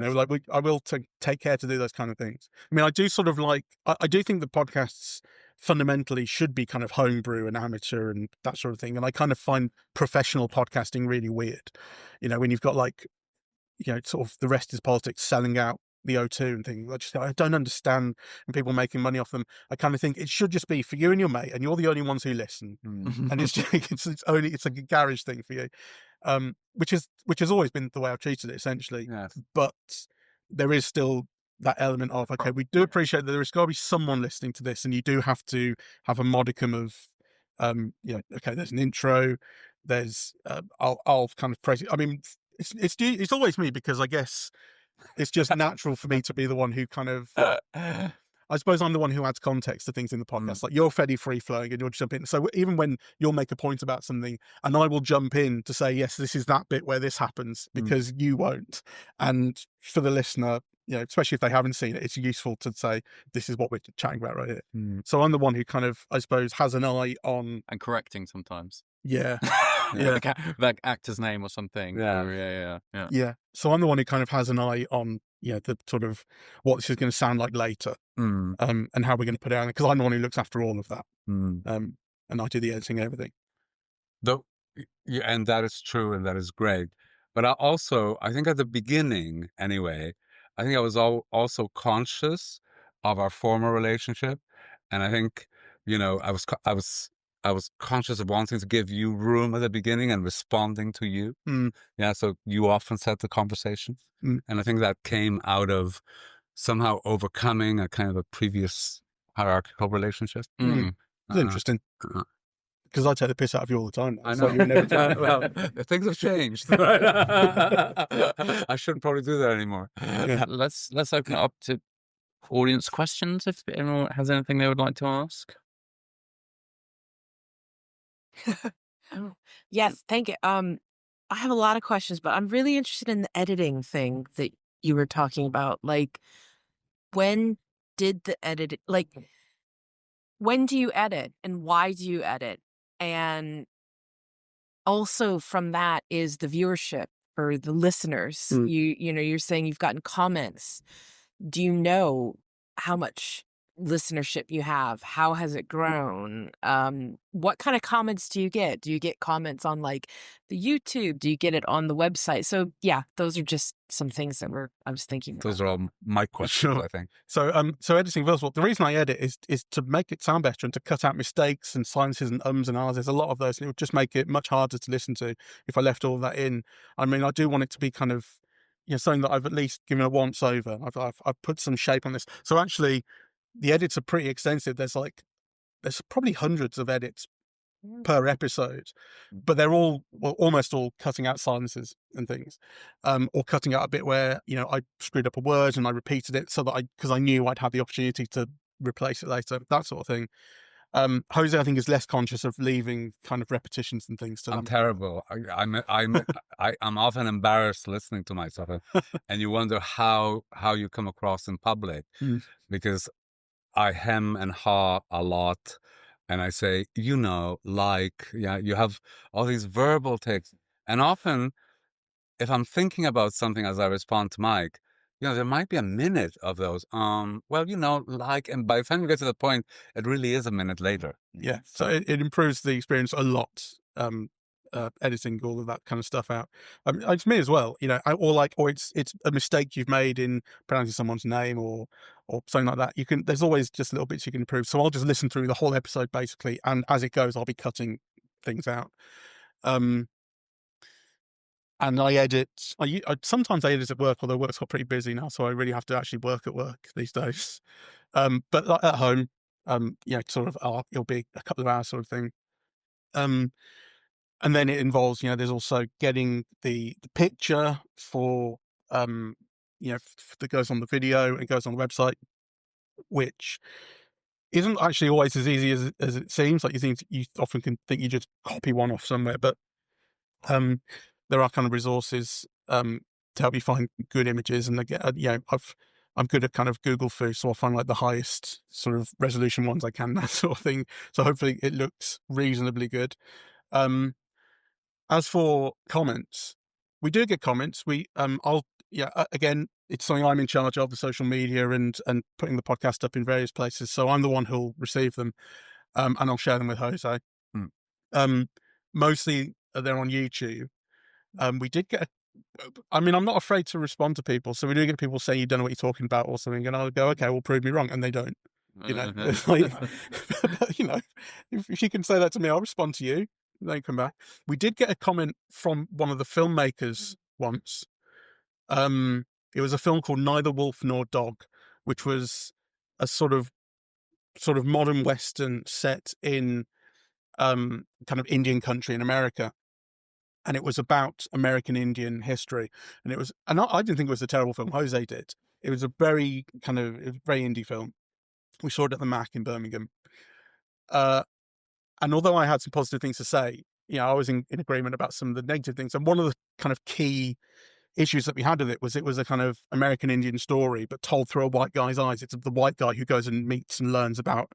I will take care to do those kind of things. I mean, I do sort of like, I do think the podcasts fundamentally should be kind of homebrew and amateur and that sort of thing. And I kind of find professional podcasting really weird. When you've got like, sort of the rest is politics selling out the O2 and things. I don't understand, and people making money off them. I kind of think it should just be for you and your mate, and you're the only ones who listen. And it's like a garage thing for you, which has always been the way I've treated it essentially. Yes. But there is still that element of, okay, we do appreciate that there has got to be someone listening to this, and you do have to have a modicum of, okay, there's an intro, there's I'll kind of praise it. I mean, it's always me, because I guess it's just natural for me to be the one who kind of, I suppose I'm the one who adds context to things in the podcast. Like, you're fairly free flowing and you'll jump in. So even when you'll make a point about something and I will jump in to say, yes, this is that bit where this happens, because you won't. And for the listener, especially if they haven't seen it, it's useful to say, this is what we're chatting about right here. So I'm the one who kind of, I suppose, has an eye on, and correcting sometimes. Yeah. Like actor's name or something. Yeah. So I'm the one who kind of has an eye on, the sort of what this is going to sound like later, and how we're going to put it out, because I'm the one who looks after all of that, and I do the editing and everything. And that is true, and that is great. But I think at the beginning, anyway, I think I was also conscious of our former relationship, and I think I was conscious of wanting to give you room at the beginning and responding to you. Yeah, so you often set the conversation. And I think that came out of somehow overcoming a kind of a previous hierarchical relationship. It's interesting. Because I take the piss out of you all the time. I know. Well, things have changed. I shouldn't probably do that anymore. Yeah. Let's open it up to audience questions if anyone has anything they would like to ask. Yes, thank you. I have a lot of questions, but I'm really interested in the editing thing that you were talking about. Like, when did the edit, like, when do you edit and why do you edit? And also from that is the viewership for the listeners. You're saying you've gotten comments. Do you know how much listenership you have? How has it grown? What kind of comments do you get? Do you get comments on like the YouTube? Do you get it on the website? So yeah, those are just some things that I was thinking about. Those are all my questions, I think. So editing, first of all, the reason I edit is to make it sound better and to cut out mistakes and silences and ums and ahs. There's a lot of those, and it would just make it much harder to listen to if I left all of that in. I mean, I do want it to be kind of, something that I've at least given a once over. I've put some shape on this. So actually, the edits are pretty extensive. There's probably hundreds of edits per episode, but they're all, almost all cutting out silences and things, or cutting out a bit where, I screwed up a word and I repeated it because I knew I'd have the opportunity to replace it later, that sort of thing. Jose, I think, is less conscious of leaving kind of repetitions and things to them. I'm terrible. I'm often embarrassed listening to myself, and you wonder how you come across in public, because I hem and haw a lot, and I say, you have all these verbal takes, and often, if I'm thinking about something as I respond to Mike, there might be a minute of those, and by the time you get to the point, it really is a minute later. Yeah, so it improves the experience a lot, editing all of that kind of stuff out. It's me as well, or it's a mistake you've made in pronouncing someone's name or something like that. There's always just little bits you can improve. So I'll just listen through the whole episode basically, and as it goes, I'll be cutting things out. And I edit. Sometimes I edit at work, although work's got pretty busy now, so I really have to actually work at work these days. But at home, sort of, it'll be a couple of hours sort of thing. And then it involves, there's also getting the picture for, that goes on the video and goes on the website, which isn't actually always as easy as it seems. Like, you often can think you just copy one off somewhere, but there are kind of resources to help you find good images. And again, I'm good at kind of Google foo, so I'll find like the highest sort of resolution ones I can, that sort of thing. So hopefully it looks reasonably good. As for comments, we do get comments. Again, it's something I'm in charge of, the social media and putting the podcast up in various places. So I'm the one who'll receive them, and I'll share them with Jose. Mm. Mostly they're on YouTube. We did get, I mean, I'm not afraid to respond to people. So we do get people saying you don't know what you're talking about or something, and I'll go, okay, well, prove me wrong, and they don't. You know, it's like, but, you know, if you can say that to me, I'll respond to you. They come back. We did get a comment from one of the filmmakers once. It was a film called Neither Wolf Nor Dog, which was a sort of modern Western set in kind of Indian country in America. And it was about American Indian history. And it was, and I didn't think it was a terrible film. Jose did. It was a very it was a very indie film. We saw it at the Mac in Birmingham. And although I had some positive things to say, you know, I was in agreement about some of the negative things. And one of the kind of key issues that we had with it was a kind of American Indian story, but told through a white guy's eyes. It's the white guy who goes and meets and learns about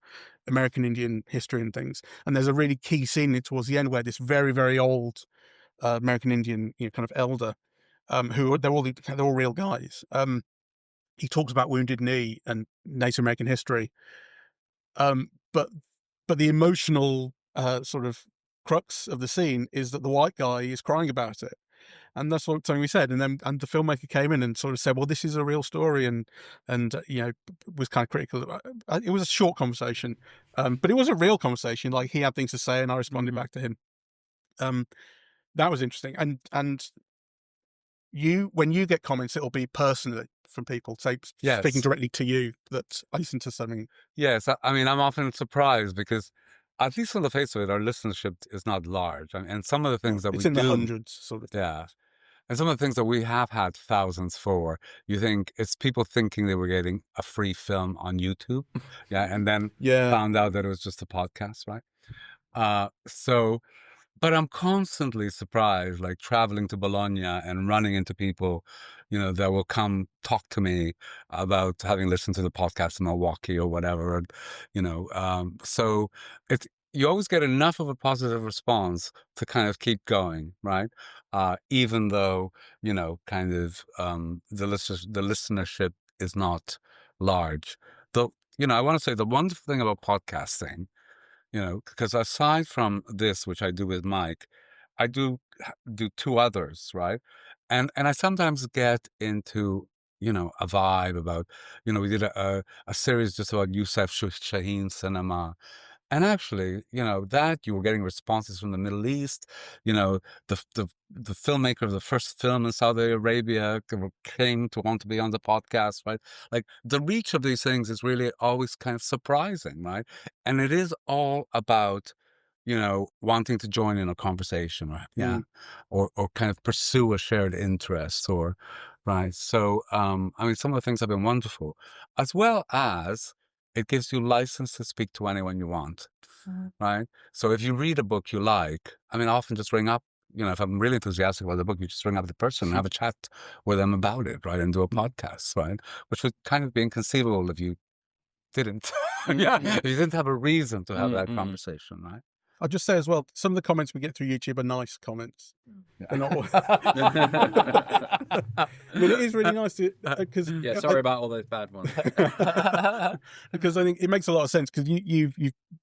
American Indian history and things. And there's a really key scene towards the end where this very, very old American Indian, you know, kind of elder, who they're all real guys. He talks about Wounded Knee and Native American history. But the emotional sort of crux of the scene is that the white guy is crying about it. And that's something we said. And the filmmaker came in and sort of said, well, this is a real story. And you know, was kind of critical. It was a short conversation, but it was a real conversation. Like, he had things to say and I responded back to him. That was interesting. And when you get comments, it'll be personally from people, say, speaking directly to you, that I listen to something. Yes. I mean, I'm often surprised because, at least on the face of it, our listenership is not large. And some of the things that it's we in do, the hundreds, sort of. Yeah. And some of the things that we have had thousands for, you think it's people thinking they were getting a free film on YouTube. Yeah. And then found out that it was just a podcast, right? But I'm constantly surprised, like traveling to Bologna and running into people, you know, that will come talk to me about having listened to the podcast in Milwaukee or whatever. And, you know, so you always get enough of a positive response to kind of keep going, right? Even though, you know, kind of the listenership is not large. Though, you know, I want to say the wonderful thing about podcasting, you know, because aside from this, which I do with Mike, I do two others, right? And I sometimes get into, you know, a vibe about, you know, we did a series just about Youssef Shaheen cinema. And actually, you know, that you were getting responses from the Middle East, you know, the filmmaker of the first film in Saudi Arabia came to want to be on the podcast, right? Like, the reach of these things is really always kind of surprising, right? And it is all about, you know, wanting to join in a conversation, right? Yeah. Or kind of pursue a shared interest, or, right? So, I mean, some of the things have been wonderful, as well as it gives you license to speak to anyone you want, right? So if you read a book you like, I mean, I often just ring up, you know, if I'm really enthusiastic about the book, you just ring up the person and have a chat with them about it, right? And do a podcast, right? Which would kind of be inconceivable if you didn't. If you didn't have a reason to have that conversation, right? I'll just say as well, some of the comments we get through YouTube are nice comments. They're not all... I mean, it is really nice to, because sorry about all those bad ones. Because I think it makes a lot of sense, because you've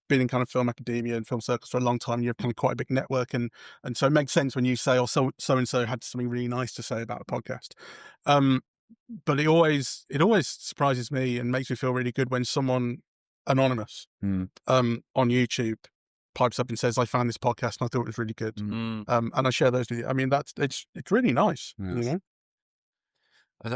been in kind of film academia and film circles for a long time. You have kind of quite a big network, and so it makes sense when you say, oh, so and so had something really nice to say about a podcast. But it always surprises me and makes me feel really good when someone anonymous on YouTube pipes up and says, I found this podcast and I thought it was really good. And I share those with you. I mean, it's really nice. Yes. You know?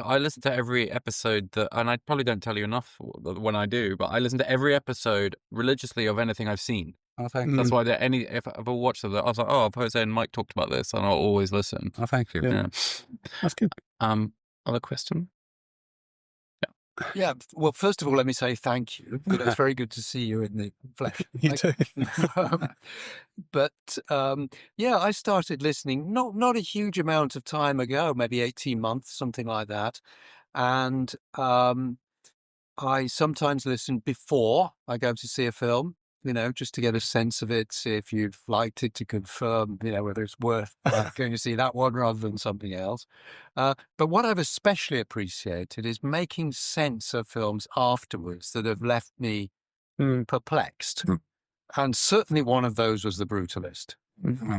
I listen to every episode and I probably don't tell you enough when I do, but I listen to every episode religiously of anything I've seen. Oh, thank you. That's why if I've ever watched them, I was like, oh, Jose and Mike talked about this, and I'll always listen. Oh, thank you. Yeah. That's good. Other question? Yeah. Well, first of all, let me say thank you. It's very good to see you in the flesh. You too. But yeah, I started listening not a huge amount of time ago, maybe 18 months, something like that. And I sometimes listen before I go to see a film. just to get a sense of it, see if you've liked it, to confirm, whether it's worth going to see that one rather than something else. But what I've especially appreciated is making sense of films afterwards that have left me perplexed. And certainly one of those was The Brutalist,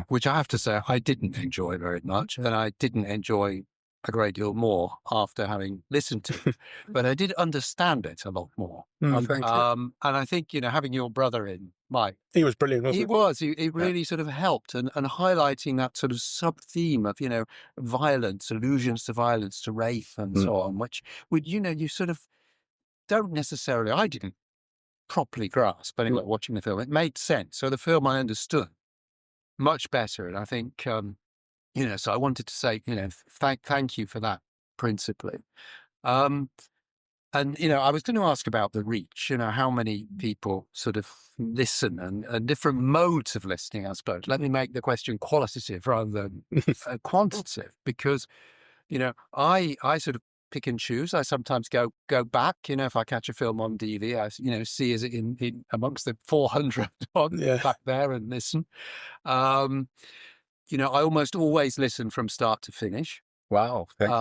which I have to say I didn't enjoy very much, and I didn't enjoy a great deal more after having listened to it. But I did understand it a lot more. Thank you. And I think, having your brother in, Mike, He was brilliant, wasn't he was. He really sort of helped, and highlighting that sort of sub-theme of, violence, allusions to violence, to rape and so on, which you sort of don't necessarily, I didn't properly grasp anyway, watching the film. It made sense. So the film I understood much better. And I think, so I wanted to say, thank you for that principally. And, I was going to ask about the reach, how many people sort of listen and different modes of listening, I suppose. Let me make the question qualitative rather than quantitative, because, I sort of pick and choose. I sometimes go back, if I catch a film on DV, I, see is it in amongst the 400 back there and listen. I almost always listen from start to finish. Wow, thank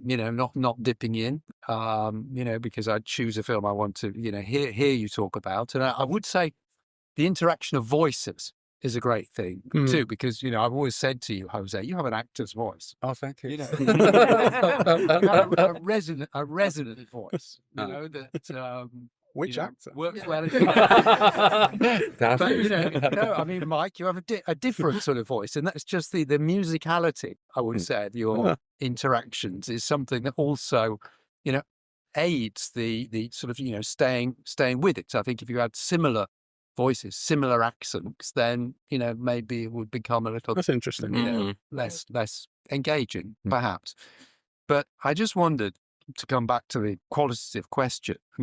you. Not dipping in, because I choose a film I want to, hear you talk about. And I would say the interaction of voices is a great thing too, because, I've always said to you, Jose, you have an actor's voice. Oh, thank you. You have a resonant voice, that, Which actor? Works well. But, I mean, Mike, you have a different sort of voice, and that's just the musicality, I would say, of your interactions is something that also, aids the sort of, staying with it. So I think if you had similar voices, similar accents, then, maybe it would become a little, That's interesting. less engaging, perhaps. But I just wondered, to come back to the qualitative question, I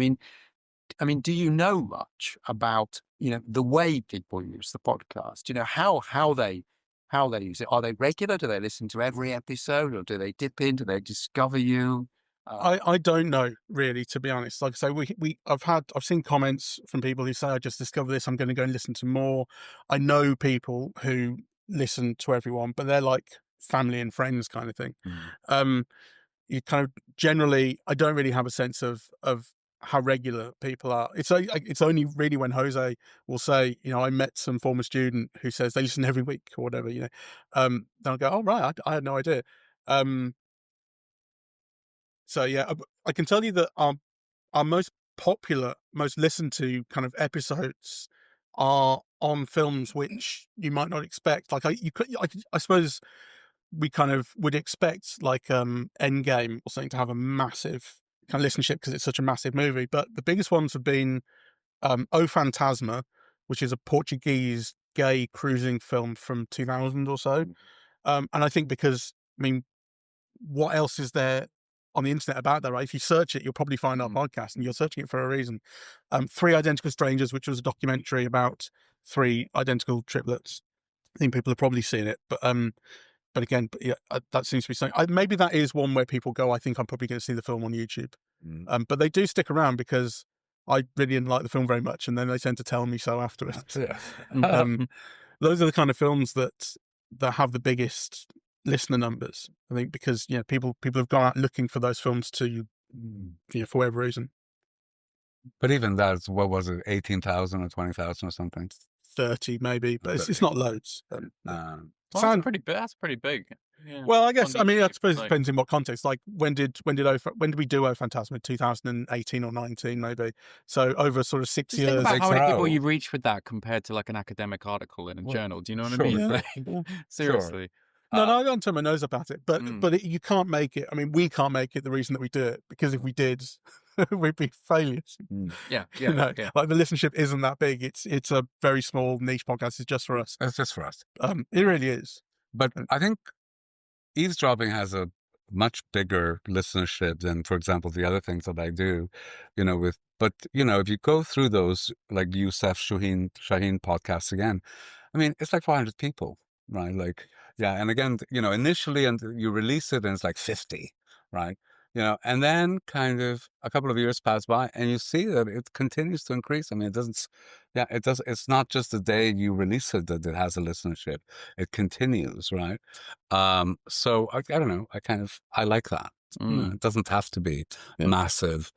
mean, do you know much about, the way people use the podcast? How they use it? Are they regular? Do they listen to every episode, or do they dip in? Do they discover you? I don't know, really, to be honest. Like I say, I've seen comments from people who say, I just discovered this, I'm going to go and listen to more. I know people who listen to everyone, but they're like family and friends kind of thing. You kind of generally, I don't really have a sense of how regular people are. It's only really when Jose will say, I met some former student who says they listen every week or whatever, then I'll go, oh, right, I had no idea. So yeah, I can tell you that our most popular, most listened to kind of episodes are on films which you might not expect. Like I suppose we kind of would expect like Endgame or something to have a massive kind of listenership because it's such a massive movie. But the biggest ones have been O Fantasma, which is a Portuguese gay cruising film from 2000 or so. And I think because, what else is there on the internet about that, right? If you search it, you'll probably find our podcast, and you're searching it for a reason. Three Identical Strangers, which was a documentary about three identical triplets. I think people have probably seen it, but again, that seems to be something. Maybe that is one where people go, I think I'm probably going to see the film on YouTube. But they do stick around because I really didn't like the film very much, and then they tend to tell me so afterwards. Those are the kind of films that have the biggest listener numbers, I think, because people have gone out looking for those films to for whatever reason. But even that's, what was it, 18,000 or 20,000 or something? 30 maybe, but it's not loads. That's pretty big. Yeah. Well, I guess, On I YouTube, suppose it like- depends in what context. Like when did we do O Fantasma? 2018 or 19 maybe. So over sort of 6 Just think years. about how many Wow. people you reach with that compared to like an academic article in a journal. Do you know what I mean? Yeah, Like, yeah. seriously. No, I don't turn my nose up at it, but you can't make it. We can't make it the reason that we do it, because if we did, we'd be failures. Yeah. Like the listenership isn't that big. It's a very small niche podcast. It's just for us. It's just for us. It really is. But I think Eavesdropping has a much bigger listenership than, for example, the other things that I do, but if you go through those, like Youssef Shaheen podcasts again, it's like 400 people, right? Like, yeah. And again, initially, and you release it and it's like 50, right? and then kind of a couple of years pass by and you see that it continues to increase. I mean, it doesn't, it does. It's not just the day you release it that it has a listenership. It continues, right? So I don't know. I like that. It doesn't have to be massive,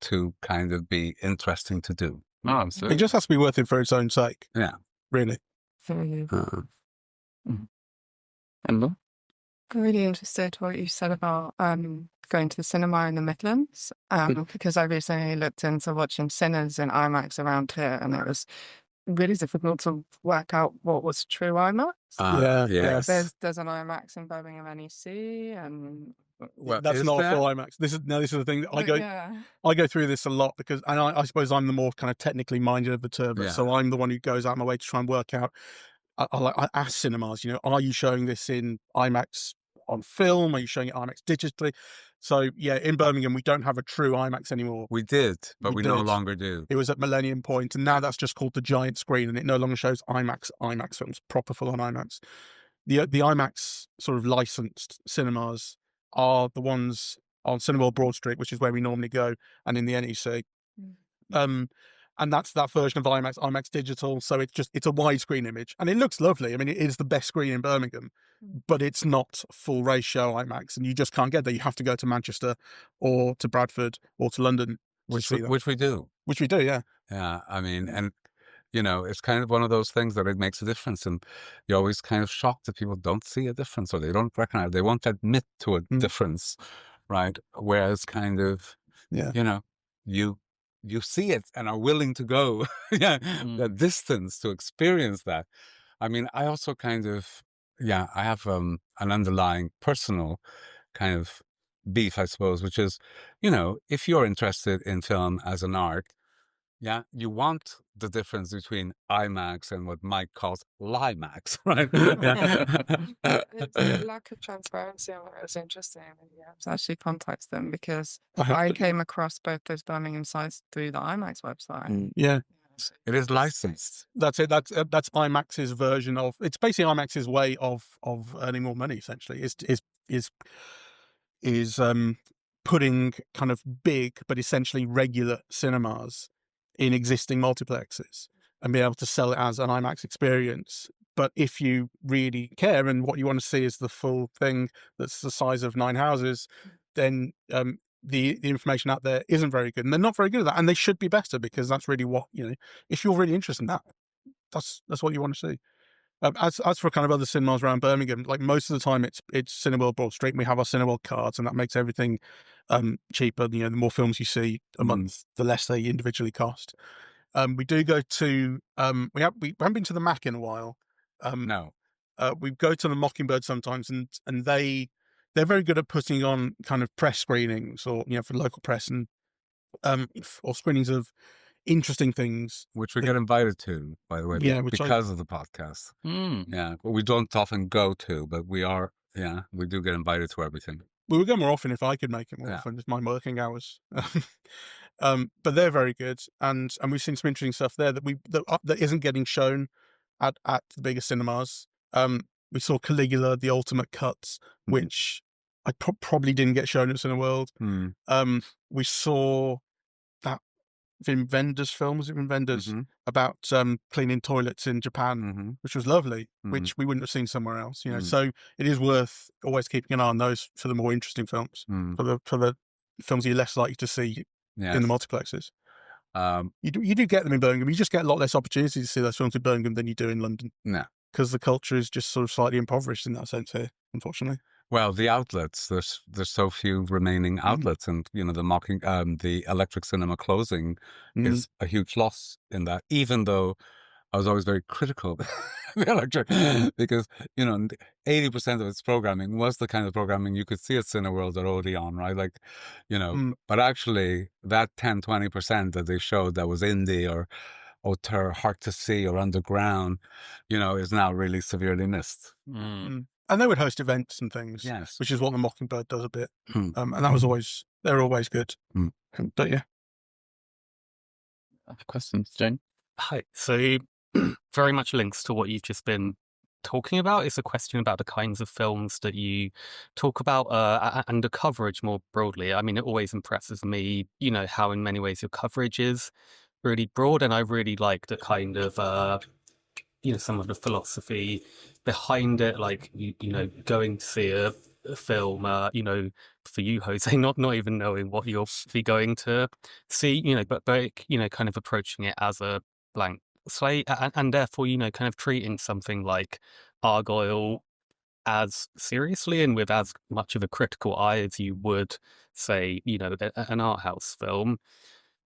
to kind of be interesting to do. Oh, absolutely. It just has to be worth it for its own sake. Yeah. Really. Emma? I'm really interested what you said about going to the cinema in the Midlands, because I recently looked into watching Sinners in IMAX around here, and it was really difficult to work out what was true IMAX. Yes. There's an IMAX in Birmingham NEC, and Well, That's is not there? full IMAX. This is the thing that I go. yeah. I go through this a lot because, and I suppose I'm the more kind of technically minded of the two of us. Yeah. So I'm the one who goes out of my way to try and work out. I ask cinemas, are you showing this in IMAX on film? Are you showing it IMAX digitally? So yeah, in Birmingham we don't have a true IMAX anymore. We did, but we no did. longer do. It was at Millennium Point, and now that's just called the giant screen, and it no longer shows IMAX films, proper full on IMAX. The IMAX sort of licensed cinemas are the ones on Cineworld Broad Street, which is where we normally go, and in the NEC. And that's that version of IMAX digital. So it's a widescreen image, and it looks lovely. I mean, it is the best screen in Birmingham, but it's not full ratio IMAX, and you just can't get there. You have to go to Manchester or to Bradford or to London, Which we do. Which we do, yeah. Yeah, I mean, and it's kind of one of those things that it makes a difference, and you're always kind of shocked that people don't see a difference or they don't recognize, they won't admit to a difference, right? Whereas kind of, you see it and are willing to go the distance to experience that. I mean, I also kind of, I have an underlying personal kind of beef, I suppose, which is, if you're interested in film as an art, you want the difference between IMAX and what Mike calls Limax, right? The lack of transparency on it was interesting. You have to actually contact them, because I came across both those Birmingham sites through the IMAX website. Yeah. It is licensed. That's it. That's IMAX's version of. It's basically IMAX's way of earning more money. Essentially, is putting kind of big but essentially regular cinemas in existing multiplexes and be able to sell it as an IMAX experience. But if you really care and what you want to see is the full thing that's the size of 9 houses, then the information out there isn't very good, and they're not very good at that, and they should be better, because that's really what, if you're really interested in that, that's what you want to see. As for kind of other cinemas around Birmingham, like most of the time it's Cineworld Broad Street, and we have our Cineworld cards, and that makes everything cheaper. The more films you see a month, the less they individually cost. We do go to we haven't been to the Mac in a while. No. We go to the Mockingbird sometimes, and they're very good at putting on kind of press screenings, or for local press, and or screenings of interesting things, which we get invited to, by the way, because of the podcast. Yeah, but we don't often go to, but we do get invited to everything. We would go more often if I could make it more often, just my working hours. But they're very good, and we've seen some interesting stuff there that isn't getting shown at the bigger cinemas. We saw Caligula, the Ultimate Cuts, which I probably didn't get shown at Cineworld. We saw that Wim Wenders film, was it Wim Wenders, about cleaning toilets in Japan, which was lovely, which we wouldn't have seen somewhere else. So it is worth always keeping an eye on those for the more interesting films, for the films you're less likely to see in the multiplexes. You do get them in Birmingham. You just get a lot less opportunity to see those films in Birmingham than you do in London. No, because the culture is just sort of slightly impoverished in that sense here, unfortunately. Well, the outlets, there's so few remaining outlets, and the electric cinema closing is a huge loss in that, even though I was always very critical of the electric, because 80% of its programming was the kind of programming you could see at Cineworld or Odeon, right? Like, but actually that 10-20% that they showed that was indie or auteur, hard to see, or underground, is now really severely missed. And they would host events and things, which is what the Mockingbird does a bit. And that was they're always good. But yeah. Questions, Jane? Hi. So very much links to what you've just been talking about. It's a question about the kinds of films that you talk about and the coverage more broadly. I mean, it always impresses me, how in many ways your coverage is really broad, and I really like the kind of some of the philosophy behind it, like going to see a film, for you, Jose, not even knowing what you'll be going to see, but kind of approaching it as a blank slate, and therefore kind of treating something like Argyle as seriously and with as much of a critical eye as you would say an art house film.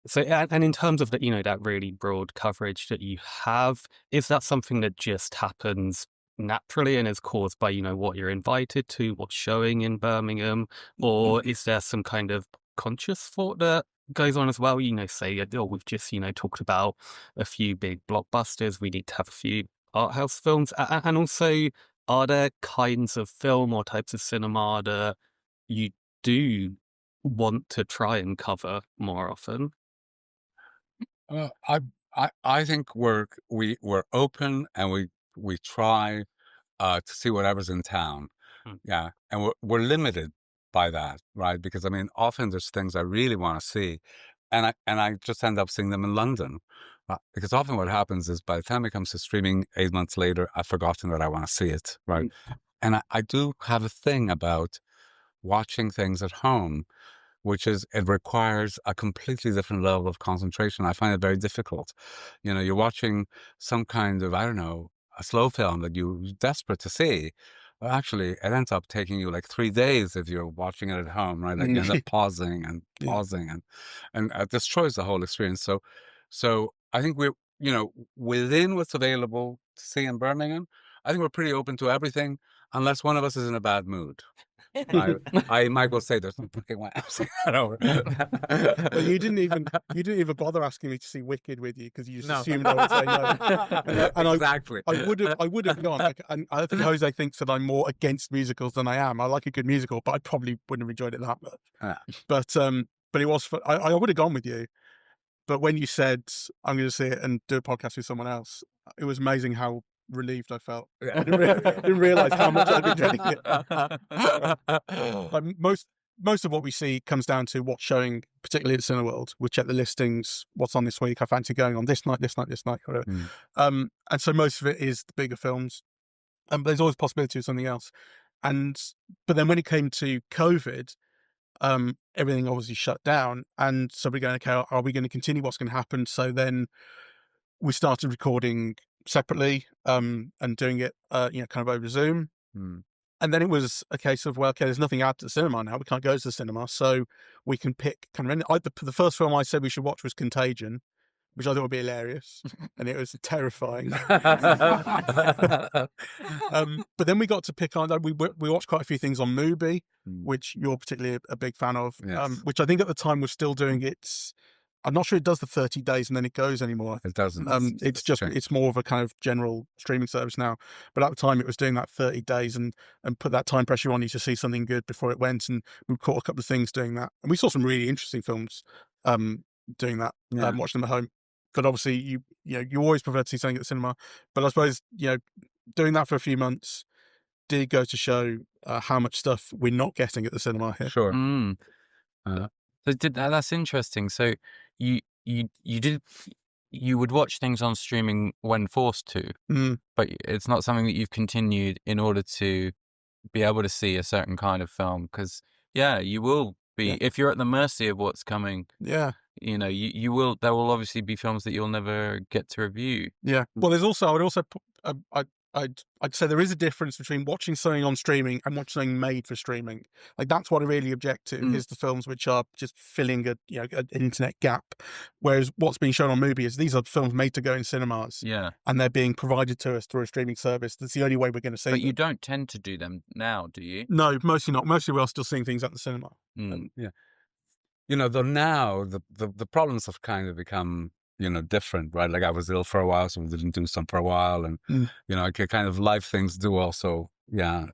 So, and in terms of that, that really broad coverage that you have, is that something that just happens naturally and is caused by, what you're invited to, what's showing in Birmingham? Or is there some kind of conscious thought that goes on as well? Say, we've just, talked about a few big blockbusters. We need to have a few art house films. And also, are there kinds of film or types of cinema that you do want to try and cover more often? I think we're open, and we try to see whatever's in town. Yeah, and we're limited by that, right? Because I mean, often there's things I really want to see, and I just end up seeing them in London, because often what happens is by the time it comes to streaming 8 months later, I've forgotten that I want to see it, right? And I do have a thing about watching things at home, which is it requires a completely different level of concentration. I find it very difficult. You're watching some kind of, I don't know, a slow film that you're desperate to see. Well, actually, it ends up taking you like 3 days if you're watching it at home, right? Like you end up pausing and pausing, and it destroys the whole experience. So I think we're, within what's available to see in Birmingham, I think we're pretty open to everything, unless one of us is in a bad mood. I might well say there's no fucking way I'm saying that over. Well, you didn't even bother asking me to see Wicked with you, because you just assumed I would say no. And Exactly. I would have gone. And I think Jose thinks that I'm more against musicals than I am. I like a good musical, but I probably wouldn't have enjoyed it that much. But it was fun. I would have gone with you. But when you said I'm going to see it and do a podcast with someone else, it was amazing how relieved I felt. I didn't realize how much I'd been dreading it. Like most of what we see comes down to what's showing, particularly at Cineworld. We check the listings, what's on this week. I fancy going on this night, whatever. And so most of it is the bigger films. But there's always possibility of something else. But then when it came to COVID, everything obviously shut down, and so we're going, okay, are we going to continue? What's going to happen? So then we started recording separately, and doing it, kind of over Zoom. And then it was a case of, well, okay, there's nothing out at the cinema now. We can't go to the cinema, so we can pick kind of. The first film I said we should watch was Contagion, which I thought would be hilarious, and it was terrifying. But then we got to pick on. We watched quite a few things on Mubi, which you're particularly a big fan of. Yes. Which I think at the time was still doing its. I'm not sure it does the 30 days and then it goes anymore. It doesn't. It's more of a kind of general streaming service now. But at the time it was doing that 30 days and put that time pressure on you to see something good before it went. And we caught a couple of things doing that. And we saw some really interesting films doing that, watching them at home. But obviously you always prefer to see something at the cinema. But I suppose, doing that for a few months did go to show how much stuff we're not getting at the cinema here. Sure. So that's interesting. So you would watch things on streaming when forced to, but it's not something that you've continued in order to be able to see a certain kind of film, because you will be if you're at the mercy of what's coming. You will. There will obviously be films that you'll never get to review. Well, there's also I'd say there is a difference between watching something on streaming and watching something made for streaming. Like that's what I really object to is the films which are just filling an internet gap. Whereas what's being shown on Mubi is these are films made to go in cinemas. And they're being provided to us through a streaming service. That's the only way we're going to see them. But you don't tend to do them now, do you? No, mostly not. Mostly we're still seeing things at the cinema. Though now the problems have kind of become different, right? Like I was ill for a while, so we didn't do some for a while, and kind of life things do also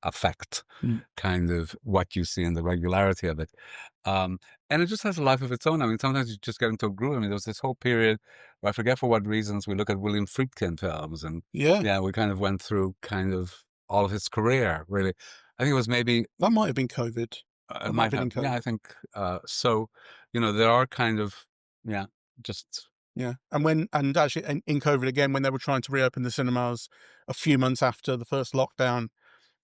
affect kind of what you see and the regularity of it. And it just has a life of its own. I mean, sometimes you just get into a groove. I mean, there was this whole period where I forget for what reasons we look at William Friedkin films, and we kind of went through kind of all of his career, really. I think it was maybe... That might have been COVID. It might have, I think so. There are kind of, just... Yeah, and actually in COVID again, when they were trying to reopen the cinemas a few months after the first lockdown,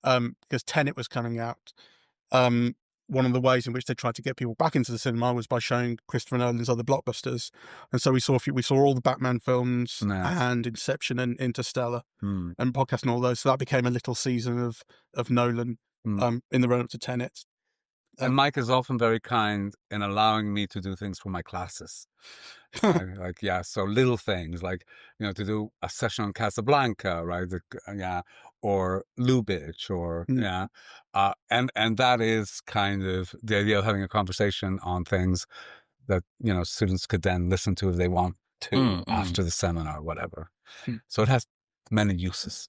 because Tenet was coming out, one of the ways in which they tried to get people back into the cinema was by showing Christopher Nolan's other blockbusters, and so we saw all the Batman films and Inception and Interstellar and podcast and all those. So that became a little season of Nolan in the run up to Tenet. And Mike is often very kind in allowing me to do things for my classes. So little things like, to do a session on Casablanca, right? Or Lubitsch, or and that is kind of the idea of having a conversation on things that students could then listen to if they want to after the seminar or whatever. So it has many uses.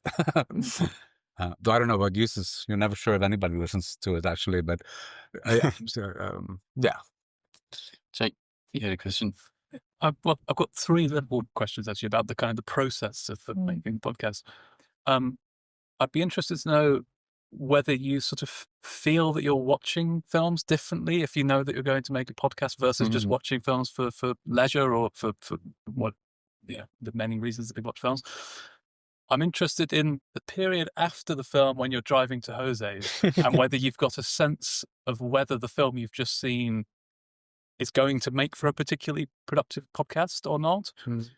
Though I don't know about uses, you're never sure if anybody listens to it actually, but Jake, you had a question. I've got three little questions actually about the kind of the process of making the podcast. I'd be interested to know whether you sort of feel that you're watching films differently if you know that you're going to make a podcast versus just watching films for leisure or for what the many reasons that we watch films. I'm interested in the period after the film when you're driving to Jose's and whether you've got a sense of whether the film you've just seen is going to make for a particularly productive podcast or not. And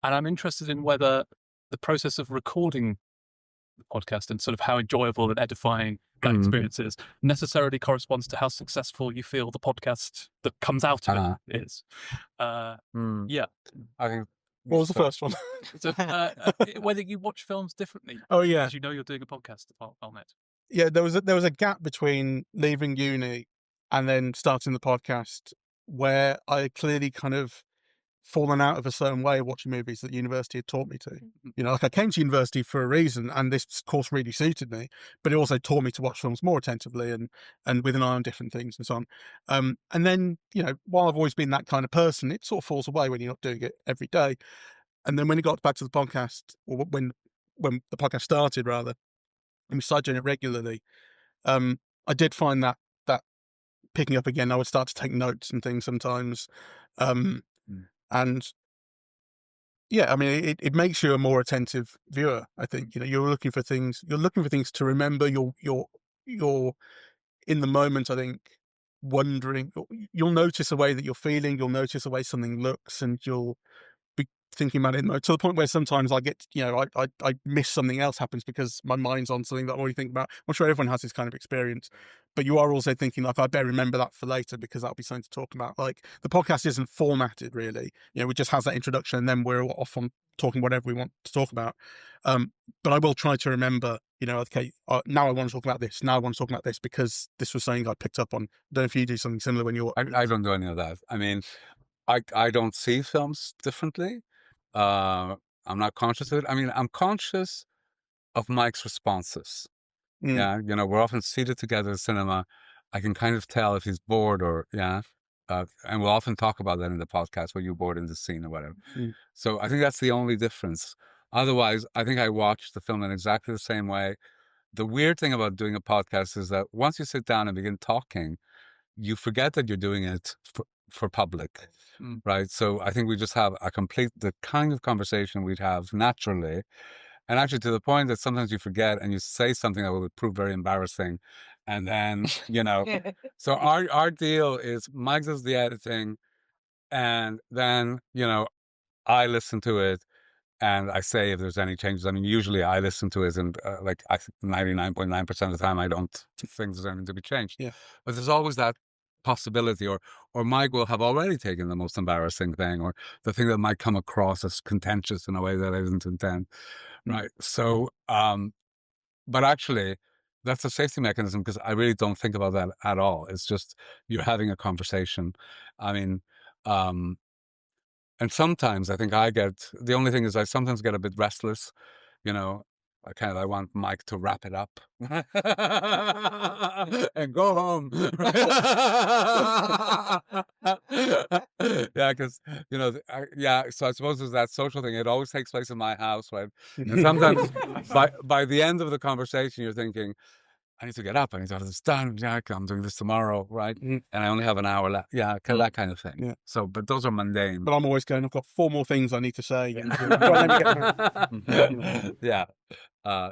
I'm interested in whether the process of recording the podcast and sort of how enjoyable and edifying that experience is necessarily corresponds to how successful you feel the podcast that comes out of it is. I think... What was the first one? So, whether you watch films differently. Oh yeah, because you're doing a podcast on it. Yeah, there was a gap between leaving uni and then starting the podcast where I clearly kind of fallen out of a certain way of watching movies that university had taught me to. I came to university for a reason, and this course really suited me, but it also taught me to watch films more attentively and with an eye on different things and so on. And then, while I've always been that kind of person, it sort of falls away when you're not doing it every day. And then when it got back to the podcast, or when the podcast started rather, and we started doing it regularly, I did find that picking up again, I would start to take notes and things sometimes. And I mean, it makes you a more attentive viewer. I think you're looking for things to remember. You're in the moment. I think wondering. You'll notice the way that you're feeling. You'll notice the way something looks, and you'll be thinking about it to the point where sometimes I get I miss something else happens because my mind's on something that I'm already thinking about. I'm sure everyone has this kind of experience, but you are also thinking like, I better remember that for later because that'll be something to talk about. Like the podcast isn't formatted really, it just has that introduction and then we're off on talking whatever we want to talk about. But I will try to remember, okay, now I want to talk about this. Now I want to talk about this because this was something I picked up on. I don't know if you do something similar when you're... I don't do any of that. I mean, I don't see films differently. I'm not conscious of it. I mean, I'm conscious of Mike's responses. We're often seated together in cinema. I can kind of tell if he's bored or, and we'll often talk about that in the podcast, where you're bored in the scene or whatever. So I think that's the only difference. Otherwise, I think I watch the film in exactly the same way. The weird thing about doing a podcast is that once you sit down and begin talking, you forget that you're doing it for public, right? So I think we just have the kind of conversation we'd have naturally. And actually to the point that sometimes you forget and you say something that would prove very embarrassing. And then, so our deal is Mike does the editing and then, I listen to it and I say if there's any changes. I mean, usually I listen to it and 99.9% of the time I don't think there's anything to be changed. Yeah. But there's always that possibility or Mike will have already taken the most embarrassing thing or the thing that might come across as contentious in a way that I didn't intend. Right. So, but actually that's a safety mechanism because I really don't think about that at all. It's just, you're having a conversation. I mean, and sometimes I think the only thing is I sometimes get a bit restless, I want Mike to wrap it up and go home. Yeah, because so I suppose there's that social thing. It always takes place in my house, right? And sometimes by the end of the conversation, you're thinking, I need to get up. I need to have this done. Yeah, I'm doing this tomorrow, right? And I only have an hour left. Yeah, that kind of thing. Yeah. So, but those are mundane. But I'm always going, I've got 4 more things I need to say. Yeah.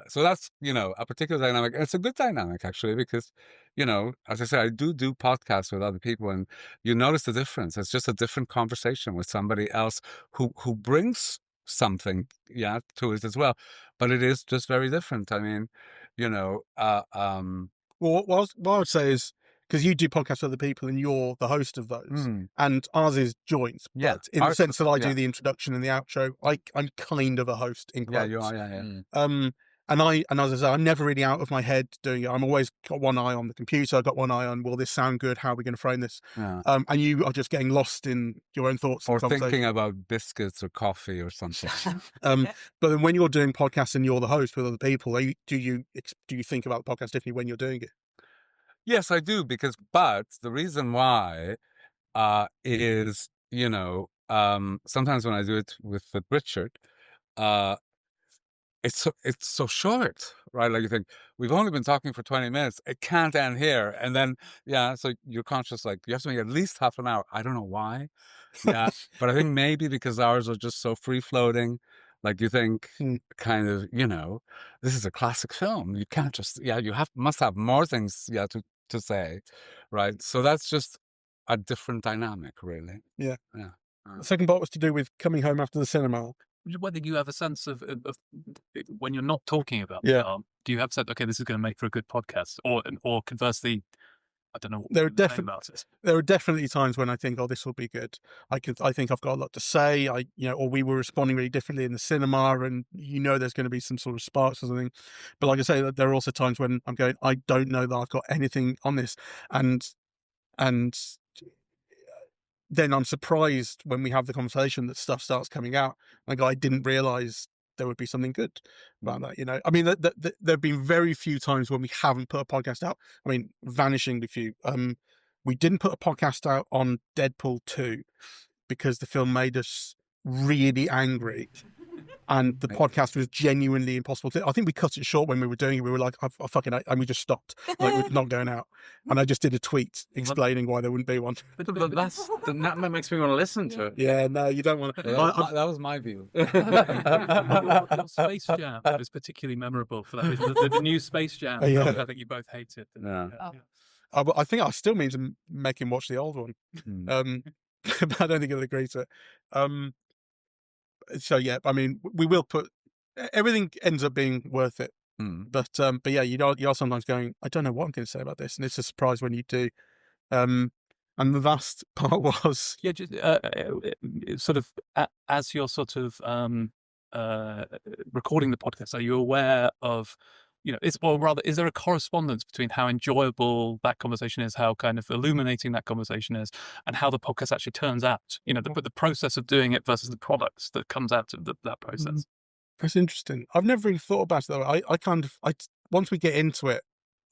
So that's, a particular dynamic. And it's a good dynamic, actually, because, as I said, I do podcasts with other people, and you notice the difference. It's just a different conversation with somebody else who brings something, to it as well. But it is just very different. I mean, Well, what I would say is, because you do podcasts with other people and you're the host of those, and ours is joints, but in the sense that I do the introduction and the outro, I'm kind of a host in quotes. Yeah, you are, yeah. And as I say, I'm never really out of my head doing it. I'm always got one eye on the computer. I've got one eye on, will this sound good? How are we going to frame this? Yeah. And you are just getting lost in your own thoughts. Or thinking about biscuits or coffee or something. But then when you're doing podcasts and you're the host with other people, do you think about the podcast differently when you're doing it? Yes, I do, but the reason why is, sometimes when I do it with Richard, it's so short, right? Like you think, we've only been talking for 20 minutes. It can't end here. And then, so you're conscious, like, you have to make at least half an hour. I don't know why. Yeah. But I think maybe because ours are just so free floating. Like you think kind of, this is a classic film. You can't just, you must have more things, to say. Right. So that's just a different dynamic, really. Yeah. Yeah. The second part was to do with coming home after the cinema. Whether you have a sense of when you're not talking about Yeah. film, do you have sense, okay, this is going to make for a good podcast, or conversely, I don't know. There are definitely times when I think, oh, this will be good. I think I've got a lot to say. Or we were responding really differently in the cinema, and there's going to be some sort of sparks or something. But like I say, there are also times when I'm going, I don't know that I've got anything on this, and then I'm surprised when we have the conversation that stuff starts coming out. Like, I didn't realize there would be something good about that. I mean, there have been very few times when we haven't put a podcast out. I mean, vanishingly few. We didn't put a podcast out on Deadpool 2 because the film made us really angry. And the podcast was genuinely impossible to. I think we cut it short when we were doing it. We were like, I fucking, and we just stopped. Like, we're not going out. And I just did a tweet explaining why there wouldn't be one. But that makes me want to listen to it. Yeah, no, you don't want to. That was my view. Your Space Jam is particularly memorable for that. The new Space Jam. Yeah. I think you both hated. I think I still mean to make him watch the old one. But I don't think he'll agree to it. So yeah, I mean, we will put everything ends up being worth it. But yeah, you are sometimes going, I don't know what I'm going to say about this, and it's a surprise when you do. And the last part was just sort of as you're sort of recording the podcast, are you aware of is there a correspondence between how enjoyable that conversation is, how kind of illuminating that conversation is, and how the podcast actually turns out? The process of doing it versus the products that comes out of that process. That's interesting. I've never really thought about it that way. I once we get into it,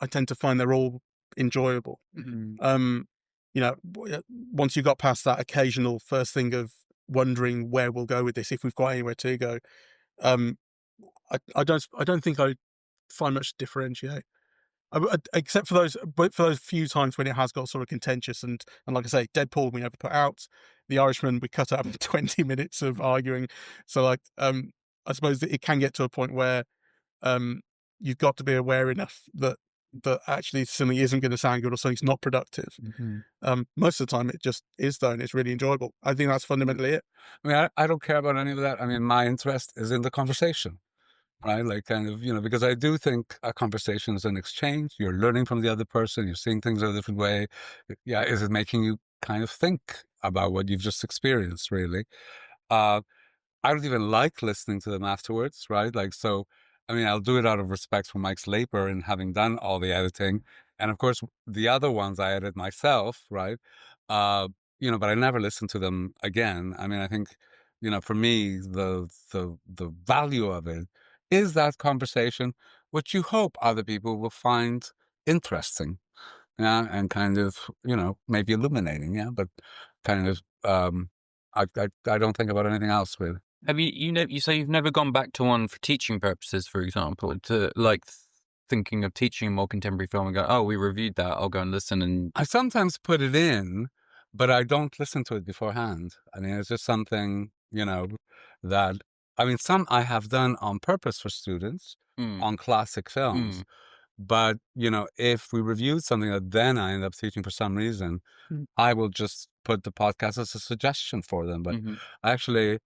I tend to find they're all enjoyable. Once you got past that occasional first thing of wondering where we'll go with this, if we've got anywhere to go, I don't think I find much to differentiate, except for those few times when it has got sort of contentious and like I say, Deadpool we never put out. The Irishman we cut out 20 minutes of arguing. So like I suppose that it can get to a point where you've got to be aware enough that actually something isn't going to sound good or something's not productive. Most of the time it just is, though, and it's really enjoyable. I think that's fundamentally it. I mean, I don't care about any of that. I mean, my interest is in the conversation. Right, like kind of, because I do think a conversation is an exchange. You're learning from the other person. You're seeing things in a different way. Yeah, is it making you kind of think about what you've just experienced? Really, I don't even like listening to them afterwards. Right, like so. I mean, I'll do it out of respect for Mike's labor and having done all the editing, and of course the other ones I edit myself. Right, but I never listen to them again. I mean, I think for me the value of it is that conversation which you hope other people will find interesting, yeah, and kind of, maybe illuminating, yeah, but kind of, I don't think about anything else really. Have you say you've never gone back to one for teaching purposes, for example, to like thinking of teaching a more contemporary film and go, oh, we reviewed that, I'll go and listen. And I sometimes put it in, but I don't listen to it beforehand. I mean, it's just something, that, I mean, some I have done on purpose for students on classic films. But, if we reviewed something that then I end up teaching for some reason, I will just put the podcast as a suggestion for them. But actually,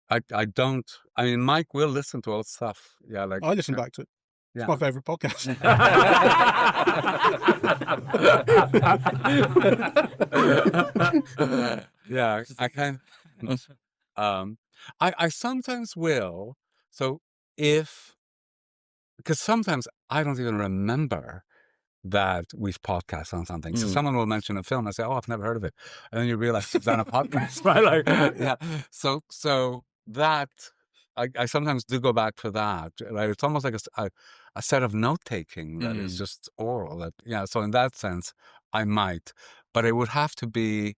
I don't, I mean, Mike will listen to old stuff. Yeah, like I listen back to it. It's yeah. my favorite podcast. Yeah, I kind of, I sometimes will. So because sometimes I don't even remember that we've podcast on something. So someone will mention a film, I say, oh, I've never heard of it. And then you realize you've done a podcast, right? Like, yeah. So that, I sometimes do go back for that, right? It's almost like a set of note-taking that is just oral. That, yeah, so in that sense, I might. But it would have to be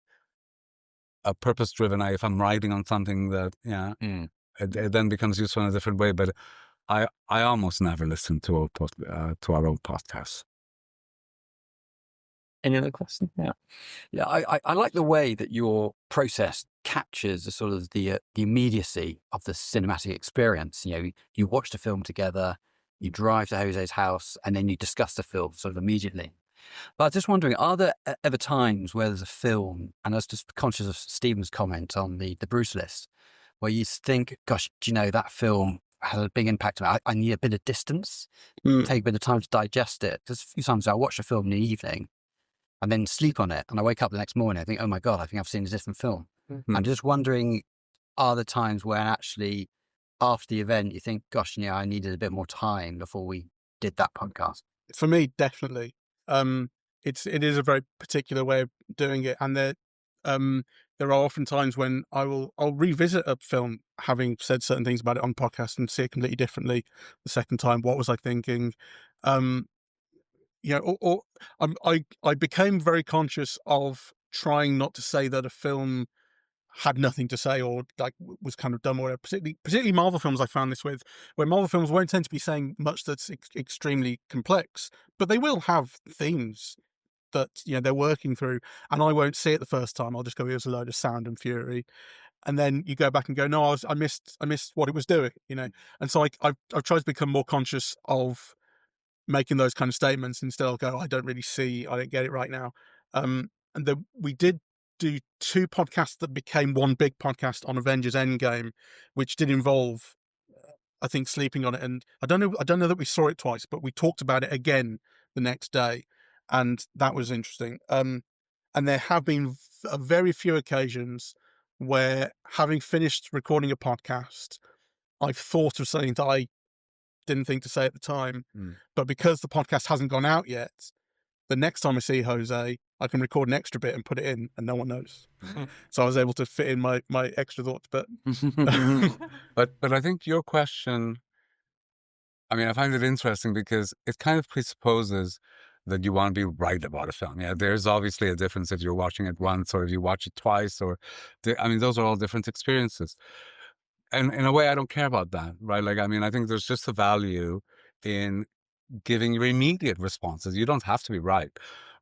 a purpose-driven, if I'm writing on something that, it then becomes useful in a different way. But I almost never listen to our old podcasts. any other questions? Yeah, I like the way that your process captures the sort of the immediacy of the cinematic experience. You watch the film together, you drive to Jose's house, and then you discuss the film sort of immediately. But I was just wondering, are there ever times where there's a film, and I was just conscious of Stephen's comment on the Bruce list, where you think, gosh, do you know, that film has a big impact on me. I need a bit of distance, take a bit of time to digest it. Because a few times I watch a film in the evening and then sleep on it, and I wake up the next morning, I think, oh my God, I think I've seen a different film. I'm just wondering, are there times where actually after the event you think, gosh, I needed a bit more time before we did that podcast? For me, definitely. It is a very particular way of doing it, and there are often times when I'll revisit a film, having said certain things about it on podcast, and see it completely differently the second time. What was I thinking? I became very conscious of trying not to say that a film had nothing to say or like was kind of dumb or whatever. Particularly Marvel films, I found this with, where Marvel films won't tend to be saying much that's extremely complex, but they will have themes that they're working through, and I won't see it the first time. I'll just go, here's a load of sound and fury, and then you go back and go, no, I missed what it was doing, and so I've tried to become more conscious of making those kind of statements, and still go, I don't get it right now. We did do 2 podcasts that became one big podcast on Avengers Endgame, which did involve, I think, sleeping on it. And I don't know that we saw it twice, but we talked about it again the next day, and that was interesting. And there have been very few occasions where, having finished recording a podcast, I've thought of something that I didn't think to say at the time, but because the podcast hasn't gone out yet, the next time I see Jose, I can record an extra bit and put it in, and no one knows. So I was able to fit in my extra thoughts. But but I think your question, I mean, I find it interesting because it kind of presupposes that you want to be right about a film. Yeah, there's obviously a difference if you're watching it once or if you watch it twice, those are all different experiences. And in a way, I don't care about that, right? Like, I mean, I think there's just a value in giving your immediate responses. You don't have to be right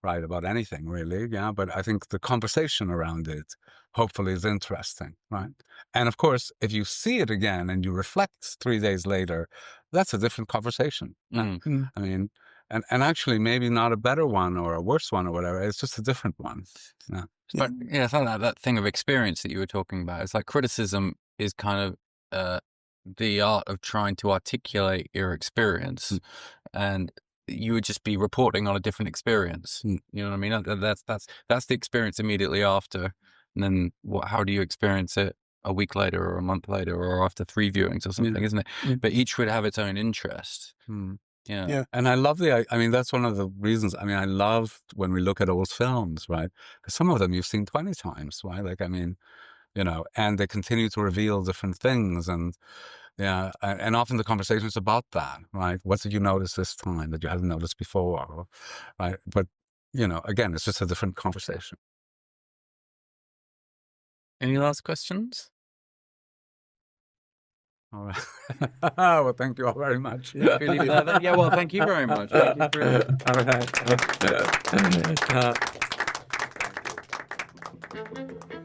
about anything, really. Yeah, but I think the conversation around it hopefully is interesting, right? And of course, if you see it again and you reflect 3 days later, that's a different conversation. I mean, and actually maybe not a better one or a worse one or whatever. It's just a different one. Yeah. But yeah, it's like that thing of experience that you were talking about. It's like criticism is kind of the art of trying to articulate your experience, and you would just be reporting on a different experience. You know what I mean? That's the experience immediately after, and then how do you experience it a week later or a month later or after 3 viewings or something, isn't it? But each would have its own interest. Yeah. And I love I mean, that's one of the reasons. I mean, I love when we look at old films, right? Because some of them you've seen 20 times, right? Like, I mean, and they continue to reveal different things. And, Yeah, and often the conversation is about that, right? What did you notice this time that you hadn't noticed before, right? But again, it's just a different conversation. Any last questions? All right. Well, thank you all very much. Yeah, well, thank you very much. Thank you for... All right.